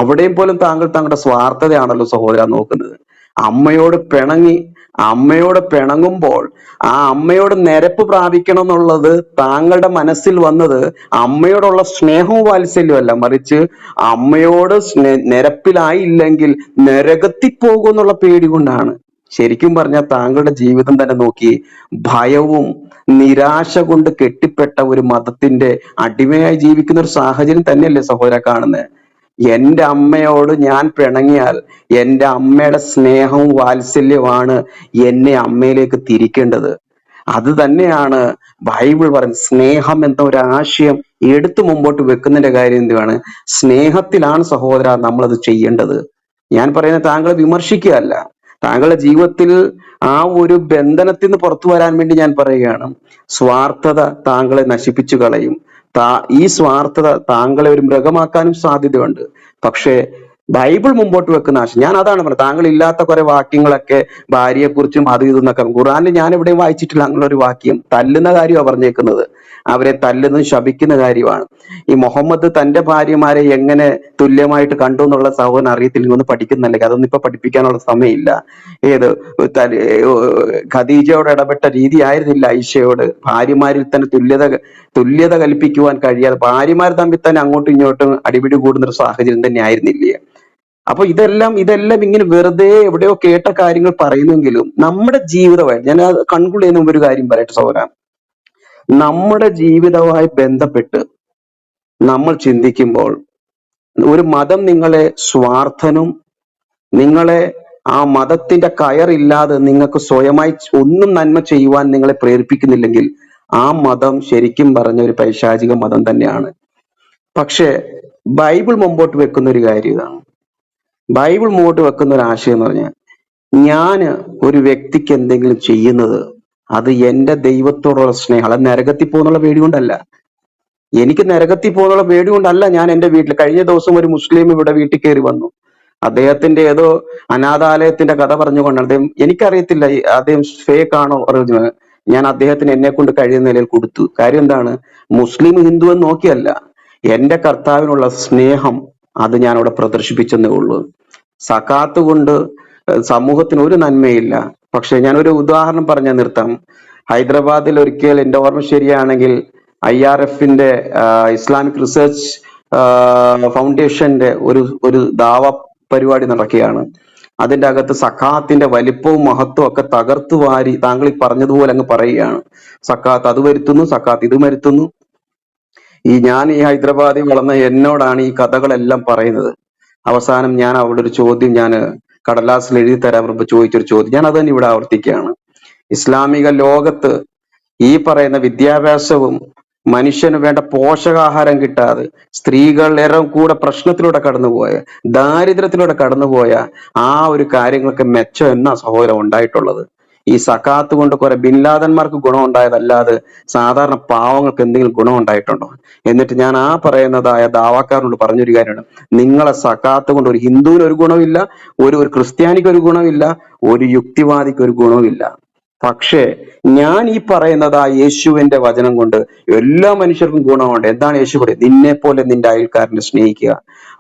അവിടെയും പോലും താങ്കൾ താങ്കളുടെ സ്വാർത്ഥതയാണല്ലോ സഹോദര നോക്കുന്നത്. അമ്മയോട് പിണങ്ങുമ്പോൾ ആ അമ്മയോട് നിരപ്പ് പ്രാപിക്കണം എന്നുള്ളത് താങ്കളുടെ മനസ്സിൽ വന്നത് അമ്മയോടുള്ള സ്നേഹവും വാത്സല്യമല്ല, മറിച്ച് അമ്മയോട് നിരപ്പിലായില്ലെങ്കിൽ നരകത്തിൽ പോകും എന്നുള്ള പേടി കൊണ്ടാണ്. ശരിക്കും പറഞ്ഞാൽ താങ്കളുടെ ജീവിതം തന്നെ നോക്കി ഭയവും നിരാശ കൊണ്ട് കെട്ടിപ്പെട്ട ഒരു മതത്തിന്റെ അടിമയായി ജീവിക്കുന്ന ഒരു സാഹചര്യം തന്നെയല്ലേ സഹോദര കാണുന്നത്? എന്റെ അമ്മയോട് ഞാൻ പിണങ്ങിയാൽ എന്റെ അമ്മയുടെ സ്നേഹവും വാത്സല്യമാണ് എന്നെ അമ്മയിലേക്ക് തിരിക്കേണ്ടത്. അത് തന്നെയാണ് ബൈബിൾ പറയുന്നത്. സ്നേഹം എന്ന ഒരു ആശയം എടുത്തു മുമ്പോട്ട് വെക്കുന്നതിന്റെ കാര്യം എന്തുവാണ്? സ്നേഹത്തിലാണ് സഹോദര നമ്മളത് ചെയ്യേണ്ടത്. ഞാൻ പറയുന്നത് താങ്കളെ വിമർശിക്കുകയല്ല, താങ്കളുടെ ജീവിതത്തിൽ ആ ഒരു ബന്ധനത്തിൽ നിന്ന് പുറത്തു വരാൻ വേണ്ടി ഞാൻ പറയുകയാണ്. സ്വാർത്ഥത താങ്കളെ നശിപ്പിച്ചു കളയും. ഈ സ്വാർത്ഥത താങ്കളെ ഒരു മൃഗമാക്കാനും സാധ്യതയുണ്ട്. പക്ഷേ ബൈബിൾ മുമ്പോട്ട് വെക്കുന്ന ആശയം ഞാൻ അതാണ് പറയുന്നത്. താങ്കൾ ഇല്ലാത്ത കുറെ വാക്യങ്ങളൊക്കെ ഭാര്യയെക്കുറിച്ചും അത് ഇതെന്നൊക്കെ ഖുറാനിൽ ഞാൻ എവിടെയും വായിച്ചിട്ടില്ല അങ്ങനെ ഒരു വാക്യം. തല്ലുന്ന കാര്യമാണ് പറഞ്ഞേക്കുന്നത്, അവരെ തല്ലുന്നതും ശപിക്കുന്ന കാര്യമാണ്. ഈ മുഹമ്മദ് തന്റെ ഭാര്യമാരെ എങ്ങനെ തുല്യമായിട്ട് കണ്ടു എന്നുള്ള സഹോദരൻ അറിയത്തില്ല, ഒന്ന് പഠിക്കുന്നല്ലേ, അതൊന്നും ഇപ്പൊ പഠിപ്പിക്കാനുള്ള സമയമില്ല. ഏത് ഖദീജയോട് ഇടപെട്ട രീതി ആയിരുന്നില്ല ഐഷയോട്? ഭാര്യമാരിൽ തന്നെ തുല്യത കൽപ്പിക്കുവാൻ കഴിയാതെ ഭാര്യമാർ തമ്മിൽ തന്നെ അങ്ങോട്ടും ഇങ്ങോട്ടും അടിപിടി കൂടുന്ന ഒരു സാഹചര്യം തന്നെ ആയിരുന്നില്ലേ? അപ്പൊ ഇതെല്ലാം ഇങ്ങനെ വെറുതെ എവിടെയോ കേട്ട കാര്യങ്ങൾ പറയുന്നെങ്കിലും നമ്മുടെ ജീവിതമായി ഞാൻ കൺക്ലൂഡ് ചെയ്യുന്ന മുമ്പ് ഒരു കാര്യം പറയട്ടെ സഹോദര. നമ്മുടെ ജീവിതവുമായി ബന്ധപ്പെട്ട് നമ്മൾ ചിന്തിക്കുമ്പോൾ ഒരു മതം നിങ്ങളെ സ്വാർത്ഥനും നിങ്ങളെ ആ മതത്തിന്റെ കയറില്ലാതെ നിങ്ങൾക്ക് സ്വയമായി ഒന്നും നന്മ ചെയ്യുവാൻ നിങ്ങളെ പ്രേരിപ്പിക്കുന്നില്ലെങ്കിൽ ആ മതം ശരിക്കും പറഞ്ഞ ഒരു പൈശാചിക മതം തന്നെയാണ്. പക്ഷെ ബൈബിൾ മുമ്പോട്ട് വെക്കുന്ന ഒരു കാര്യം ഇതാണ്. ബൈബിൾ മുമ്പോട്ട് വെക്കുന്ന ഒരു ആശയം എന്ന് പറഞ്ഞാൽ, ഞാന് ഒരു വ്യക്തിക്ക് എന്തെങ്കിലും ചെയ്യുന്നത് അത് എന്റെ ദൈവത്തോടുള്ള സ്നേഹം, അത് നരകത്തിൽ പോകുന്നുള്ള പേടി കൊണ്ടല്ല. എനിക്ക് നരകത്തിൽ പോകുന്നുള്ള പേടി കൊണ്ടല്ല ഞാൻ എന്റെ വീട്ടിൽ. കഴിഞ്ഞ ദിവസം ഒരു മുസ്ലിം ഇവിടെ വീട്ടിൽ കയറി വന്നു. അദ്ദേഹത്തിന്റെ ഏതോ അനാഥാലയത്തിന്റെ കഥ പറഞ്ഞുകൊണ്ടാണ്. അദ്ദേഹം, എനിക്കറിയത്തില്ല അദ്ദേഹം ഫേക്ക് ആണോ ഒറിജിനൽ. ഞാൻ അദ്ദേഹത്തിന് എന്നെ കൊണ്ട് കഴിയുന്ന നിലയിൽ കൊടുത്തു. കാര്യം എന്താണ്? മുസ്ലിം ഹിന്ദു എന്ന് നോക്കിയല്ല, എന്റെ കർത്താവിനുള്ള സ്നേഹം അത് ഞാൻ അവിടെ പ്രദർശിപ്പിച്ചെന്നേ ഉള്ളൂ. സകാത്ത് കൊണ്ട് സമൂഹത്തിന് ഒരു നന്മയില്ല. പക്ഷെ ഞാനൊരു ഉദാഹരണം പറഞ്ഞാൽ നിർത്താം. ഹൈദരാബാദിൽ ഒരിക്കൽ എന്റെ ഓർമ്മ ശരിയാണെങ്കിൽ IRFന്റെ ഇസ്ലാമിക് റിസർച്ച് ഫൗണ്ടേഷന്റെ ഒരു ദാവ പരിപാടി നടക്കുകയാണ്. അതിന്റെ അകത്ത് സക്കാത്തിന്റെ വലിപ്പവും മഹത്വവും ഒക്കെ തകർത്തു വാരി താങ്കൾ ഈ പറഞ്ഞതുപോലെ അങ്ങ് പറയുകയാണ്. സക്കാത്ത് അത് വരുത്തുന്നു, സക്കാത്ത് ഇത് വരുത്തുന്നു. ഞാൻ ഈ ഹൈദരാബാദിൽ വളർന്ന എന്നോടാണ് ഈ കഥകളെല്ലാം പറയുന്നത്. അവസാനം ഞാൻ അവിടെ ഒരു ചോദ്യം ഞാൻ കടലാസിൽ എഴുതി തരാൻ മുമ്പ് ചോദിച്ചൊരു ചോദ്യം ഞാൻ അത് തന്നെ ഇവിടെ ആവർത്തിക്കുകയാണ്. ഇസ്ലാമിക ലോകത്ത് ഈ പറയുന്ന വിദ്യാഭ്യാസവും മനുഷ്യന് വേണ്ട പോഷകാഹാരം കിട്ടാതെ സ്ത്രീകൾ ഏറെ കൂടെ പ്രശ്നത്തിലൂടെ കടന്നുപോയ, ദാരിദ്ര്യത്തിലൂടെ കടന്നുപോയ ആ ഒരു കാര്യങ്ങൾക്ക് മെച്ചം എന്നാ സഹോദരം ഉണ്ടായിട്ടുള്ളത്? ഈ സക്കാത്ത് കൊണ്ട് കുറെ ബിൻലാദന്മാർക്ക് ഗുണം ഉണ്ടായതല്ലാതെ സാധാരണ പാവങ്ങൾക്ക് എന്തെങ്കിലും ഗുണം ഉണ്ടായിട്ടുണ്ടോ? എന്നിട്ട് ഞാൻ ആ പറയുന്നതായ ദാവാക്കാരനോട് പറഞ്ഞൊരു കാര്യമാണ്, നിങ്ങളെ സക്കാത്ത് കൊണ്ട് ഒരു ഹിന്ദുവിന് ഒരു ഗുണമില്ല, ഒരു ക്രിസ്ത്യാനിക്ക് ഒരു ഗുണമില്ല, ഒരു യുക്തിവാദിക്ക് ഒരു ഗുണവുമില്ല. പക്ഷേ ഞാൻ ഈ പറയുന്നത് ആ യേശുവിന്റെ വചനം കൊണ്ട് എല്ലാ മനുഷ്യർക്കും ഗുണമുണ്ട്. എന്താണ് യേശു പറയുന്നത്? നിന്നെ പോലെ നിന്റെ അയൽക്കാരനെ സ്നേഹിക്കുക.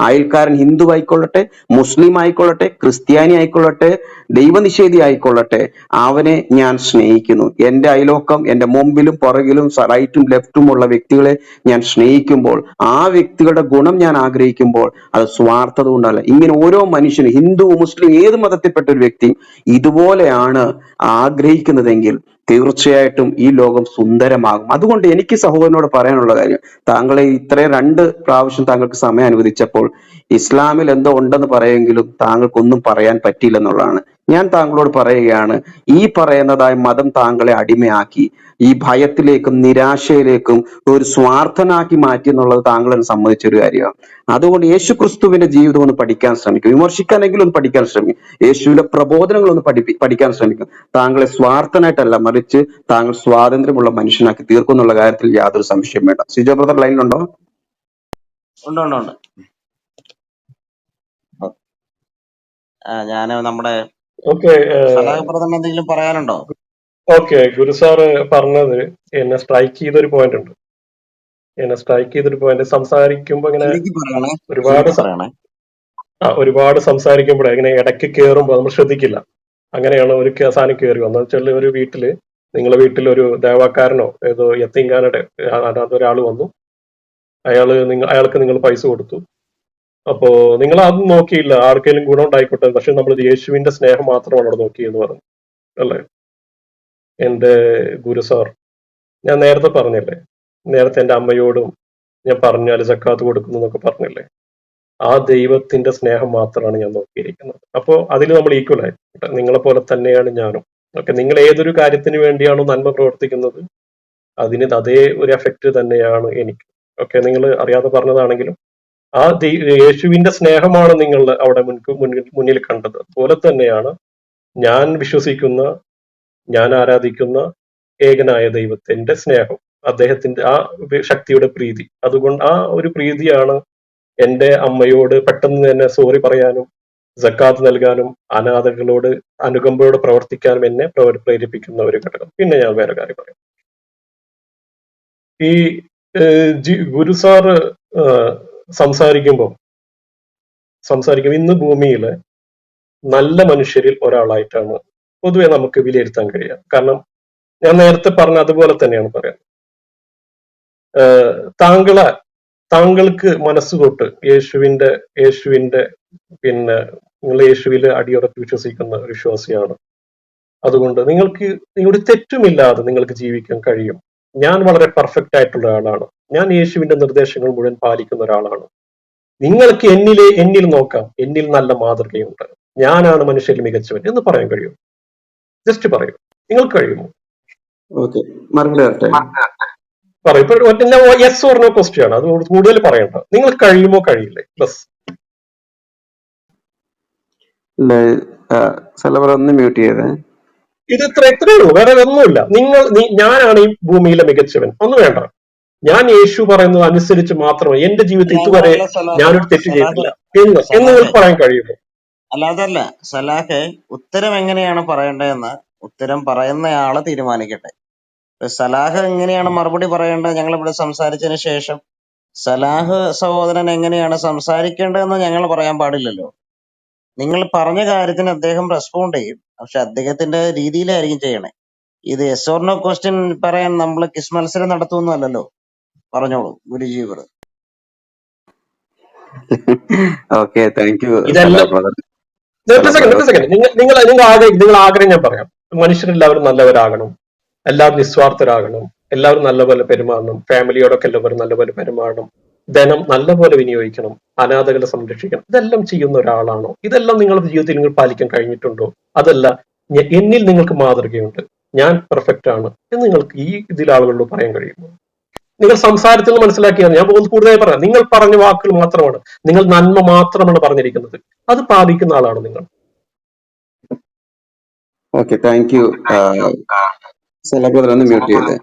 അയൽക്കാരൻ ഹിന്ദു ആയിക്കൊള്ളട്ടെ, മുസ്ലിം ആയിക്കൊള്ളട്ടെ, ക്രിസ്ത്യാനി ആയിക്കൊള്ളട്ടെ, ദൈവനിഷേധി ആയിക്കൊള്ളട്ടെ, അവനെ ഞാൻ സ്നേഹിക്കുന്നു. എന്റെ അയലോക്കം, എന്റെ മുമ്പിലും പുറകിലും റൈറ്റും ലെഫ്റ്റും ഉള്ള വ്യക്തികളെ ഞാൻ സ്നേഹിക്കുമ്പോൾ, ആ വ്യക്തികളുടെ ഗുണം ഞാൻ ആഗ്രഹിക്കുമ്പോൾ അത് സ്വാർത്ഥത കൊണ്ടല്ല. ഇങ്ങനെ ഓരോ മനുഷ്യനും, ഹിന്ദു മുസ്ലിം ഏത് മതത്തിൽപ്പെട്ട ഒരു വ്യക്തിയും ഇതുപോലെയാണ് ആഗ്രഹിക്കുന്നതെങ്കിൽ തീർച്ചയായിട്ടും ഈ ലോകം സുന്ദരമാകും. അതുകൊണ്ട് എനിക്ക് സഹോദരനോട് പറയാനുള്ള കാര്യം, താങ്കളെ ഇത്രയും 2 പ്രാവശ്യം താങ്കൾക്ക് സമയം അനുവദിച്ചപ്പോൾ ഇസ്ലാമിൽ എന്തോ ഉണ്ടെന്ന് പറയുമെങ്കിലും താങ്കൾക്കൊന്നും പറയാൻ പറ്റിയില്ലെന്നുള്ളതാണ്. ഞാൻ താങ്കളോട് പറയുകയാണ്, ഈ പറയുന്നതായ മതം താങ്കളെ അടിമയാക്കി, ഈ ഭയത്തിലേക്കും നിരാശയിലേക്കും ഒരു സ്വാർത്ഥനാക്കി മാറ്റി എന്നുള്ളത് താങ്കൾ എന്നെ സമ്മതിച്ചൊരു കാര്യമാണ്. അതുകൊണ്ട് യേശു ക്രിസ്തുവിന്റെ ജീവിതം ഒന്ന് പഠിക്കാൻ ശ്രമിക്കും, വിമർശിക്കാനെങ്കിലും ഒന്ന് പഠിക്കാൻ ശ്രമിക്കും, യേശുവിന്റെ പ്രബോധനങ്ങൾ ഒന്ന് പഠിക്കാൻ ശ്രമിക്കും. താങ്കളെ സ്വാർത്ഥനായിട്ടല്ല, മറിച്ച് താങ്കൾ സ്വാതന്ത്ര്യമുള്ള മനുഷ്യനാക്കി തീർക്കും എന്നുള്ള കാര്യത്തിൽ യാതൊരു സംശയം വേണ്ട. സിജോ ബ്രദർ ലൈനിലുണ്ടോ? ഉണ്ട് ഉണ്ട് ഉണ്ട്. ഞാൻ നമ്മുടെ ഓക്കെ. സലാഹ് ബ്രദറിന് എന്തെങ്കിലും പറയാനുണ്ടോ? ഓക്കെ, ഗുരു സാറ് പറഞ്ഞത് എന്നെ സ്ട്രൈക്ക് ചെയ്തൊരു പോയിന്റ് ഉണ്ട്. സംസാരിക്കുമ്പോ ഇങ്ങനെ ചുരുക്കി പറയണേ, ഒരുപാട് ചുരുക്കി പറയണേ. ഒരുപാട് സംസാരിക്കുമ്പോഴേ ഇങ്ങനെ ഇടയ്ക്ക് കയറുമ്പോൾ നമ്മൾ ശ്രദ്ധിക്കില്ല. അങ്ങനെയാണ് ഒരു സാധനം കയറി വന്നത് വെച്ചാൽ, ഒരു വീട്ടില്, നിങ്ങളെ വീട്ടിൽ ഒരു ദേവാക്കാരനോ ഏതോ യത്തീങ്കാനയുടെ അതൊരാൾ വന്നു, അയാൾക്ക് നിങ്ങൾ പൈസ കൊടുത്തു. അപ്പോ നിങ്ങൾ അതൊന്നും നോക്കിയില്ല, ആർക്കെങ്കിലും ഗുണം ഉണ്ടായിക്കോട്ടെ, പക്ഷെ നമ്മൾ യേശുവിന്റെ സ്നേഹം മാത്രമാണ് അവിടെ നോക്കിയെന്ന് പറഞ്ഞു അല്ലേ എന്റെ ഗുരു സാർ? ഞാൻ നേരത്തെ പറഞ്ഞില്ലേ, നേരത്തെ എന്റെ അമ്മയോടും ഞാൻ പറഞ്ഞാൽ സക്കാത്ത് കൊടുക്കുന്നു എന്നൊക്കെ പറഞ്ഞില്ലേ, ആ ദൈവത്തിന്റെ സ്നേഹം മാത്രമാണ് ഞാൻ നോക്കിയിരിക്കുന്നത്. അപ്പോ അതിൽ നമ്മൾ ഈക്വൽ ആയി. നിങ്ങളെ പോലെ തന്നെയാണ് ഞാനും. ഓക്കെ, നിങ്ങൾ ഏതൊരു കാര്യത്തിന് വേണ്ടിയാണോ നന്മ പ്രവർത്തിക്കുന്നത്, അതിന് അതേ ഒരു എഫക്റ്റ് തന്നെയാണ് എനിക്ക്. ഓക്കെ, നിങ്ങൾ അറിയാതെ പറഞ്ഞതാണെങ്കിലും ആ യേശുവിന്റെ സ്നേഹമാണ് നിങ്ങൾ അവിടെ മുന്നിൽ കണ്ടത്. അതുപോലെ തന്നെയാണ് ഞാൻ വിശ്വസിക്കുന്ന, ഞാൻ ആരാധിക്കുന്ന ഏകനായ ദൈവത്തിന്റെ സ്നേഹം, അദ്ദേഹത്തിന്റെ ആ ശക്തിയുടെ പ്രീതി. അതുകൊണ്ട് ആ ഒരു പ്രീതിയാണ് എന്റെ അമ്മയോട് പെട്ടെന്ന് തന്നെ സോറി പറയാനും സക്കാത്ത് നൽകാനും അനാഥകളോട് അനുകമ്പയോടെ പ്രവർത്തിക്കാനും എന്നെ പ്രേരിപ്പിക്കുന്ന ഒരു ഘടകം. പിന്നെ ഞാൻ വേറെ കാര്യം പറയാം. ഈ ഗുരു സാറ് സംസാരിക്കുമ്പോൾ ഇന്ന് ഭൂമിയിലെ നല്ല മനുഷ്യരിൽ ഒരാളായിട്ടാണ് പൊതുവെ നമുക്ക് വിലയിരുത്താൻ കഴിയുക. കാരണം ഞാൻ നേരത്തെ പറഞ്ഞ അതുപോലെ തന്നെയാണ് പറയാം. താങ്കൾക്ക് മനസ്സുതൊട്ട് യേശുവിന്റെ പിന്നെ നിങ്ങൾ യേശുവിൽ അടിയുറപ്പ് വിശ്വസിക്കുന്ന ഒരു വിശ്വാസിയാണ്. അതുകൊണ്ട് നിങ്ങളുടെ തെറ്റുമില്ലാതെ നിങ്ങൾക്ക് ജീവിക്കാൻ കഴിയും. ഞാൻ വളരെ പെർഫെക്റ്റ് ആയിട്ടുള്ള ഒരാളാണ്, ഞാൻ യേശുവിന്റെ നിർദ്ദേശങ്ങൾ മുഴുവൻ പാലിക്കുന്ന ഒരാളാണ്. നിങ്ങൾക്ക് എന്നിൽ നോക്കാം, എന്നിൽ നല്ല മാതൃകയുണ്ട്, ഞാനാണ് മനുഷ്യരിൽ മികച്ചവൻ എന്ന് പറയാൻ കഴിയും? ജസ്റ്റ് പറയൂ, നിങ്ങൾക്ക് കഴിയുമോ? ഓക്കെ, മറുപടി വരട്ടെ. പറയൂ. ഇപ്പൊ യെസ് ഓർ നോ ക്വസ്റ്റ്യൻ ആണ്, അത് കൂടുതൽ പറയണ്ട. നിങ്ങൾ കഴിയുമോ, കഴിയില്ലേ? ബസ്. ഒന്ന് മ്യൂട്ട് ചെയ്തേ. ഇത് എത്രയേ ഉള്ളൂ, വേറെ ഒന്നുമില്ല. ഞാനാണ് ഈ ഭൂമിയിലെ മികച്ചവൻ, ഒന്നും വേണ്ട. ഞാൻ യേശു പറയുന്നത് അനുസരിച്ച് മാത്രമേ എന്റെ ജീവിതത്തിൽ ഇതുവരെ ഞാനൊരു തെറ്റ് ചെയ്തിട്ടില്ല എന്ന് നിങ്ങൾക്ക് പറയാൻ കഴിയുമോ? അല്ലാതല്ല സലാഹെ, ഉത്തരം എങ്ങനെയാണ് പറയേണ്ടതെന്ന് ഉത്തരം പറയുന്നയാള് തീരുമാനിക്കട്ടെ. സലാഹ് എങ്ങനെയാണ് മറുപടി പറയേണ്ടത് ഞങ്ങൾ ഇവിടെ സംസാരിച്ചതിന് ശേഷം സലാഹ് സഹോദരൻ എങ്ങനെയാണ് സംസാരിക്കേണ്ടതെന്ന് ഞങ്ങൾ പറയാൻ പാടില്ലല്ലോ. നിങ്ങൾ പറഞ്ഞ കാര്യത്തിന് അദ്ദേഹം റെസ്പോണ്ട് ചെയ്യും, പക്ഷെ അദ്ദേഹത്തിന്റെ രീതിയിലായിരിക്കും ചെയ്യണേ. ഇത് യെസ് ഓർ നോ ക്വസ്റ്റ്യൻ പറയാൻ നമ്മൾ കിസ് മത്സരം നടത്തുന്നല്ലോ. പറഞ്ഞോളൂ ഗുരുജീവർ. ഓക്കെ, താങ്ക് യു ഇതെല്ലാം ബ്രദർ. നിങ്ങൾ ആഗ്രഹം ഞാൻ പറയാം. മനുഷ്യരെല്ലാവരും നല്ലവരാകണം, എല്ലാവരും നിസ്വാർത്ഥരാകണം, എല്ലാവരും നല്ലപോലെ പെരുമാറണം, ഫാമിലിയോടൊക്കെ എല്ലാവരും നല്ലപോലെ പെരുമാറണം, ധനം നല്ലപോലെ വിനിയോഗിക്കണം, അനാഥകളെ സംരക്ഷിക്കണം. ഇതെല്ലാം ചെയ്യുന്ന ഒരാളാണോ? ഇതെല്ലാം നിങ്ങളുടെ ജീവിതത്തിൽ നിങ്ങൾ പാലിക്കാൻ കഴിഞ്ഞിട്ടുണ്ടോ? അതല്ല, എന്നിൽ നിങ്ങൾക്ക് മാതൃകയുണ്ട്, ഞാൻ പെർഫെക്റ്റ് ആണ് എന്ന് നിങ്ങൾക്ക് ഈ ഇതിൽ ആളുകളോട് പറയാൻ കഴിയുമോ? നിങ്ങൾ സംസാരത്തിൽ നിന്ന് മനസ്സിലാക്കിയാണ്. ഞാൻ കൂടുതലായി പറയാം. നിങ്ങൾ പറഞ്ഞ വാക്കുകൾ മാത്രമാണ്, നിങ്ങൾ നന്മ മാത്രമാണ് പറഞ്ഞിരിക്കുന്നത്. അത് പാലിക്കുന്ന ആളാണ് നിങ്ങൾ. Okay, thank U. Salah brother ഒന്ന് മ്യൂട്ട് ചെയ്തേ.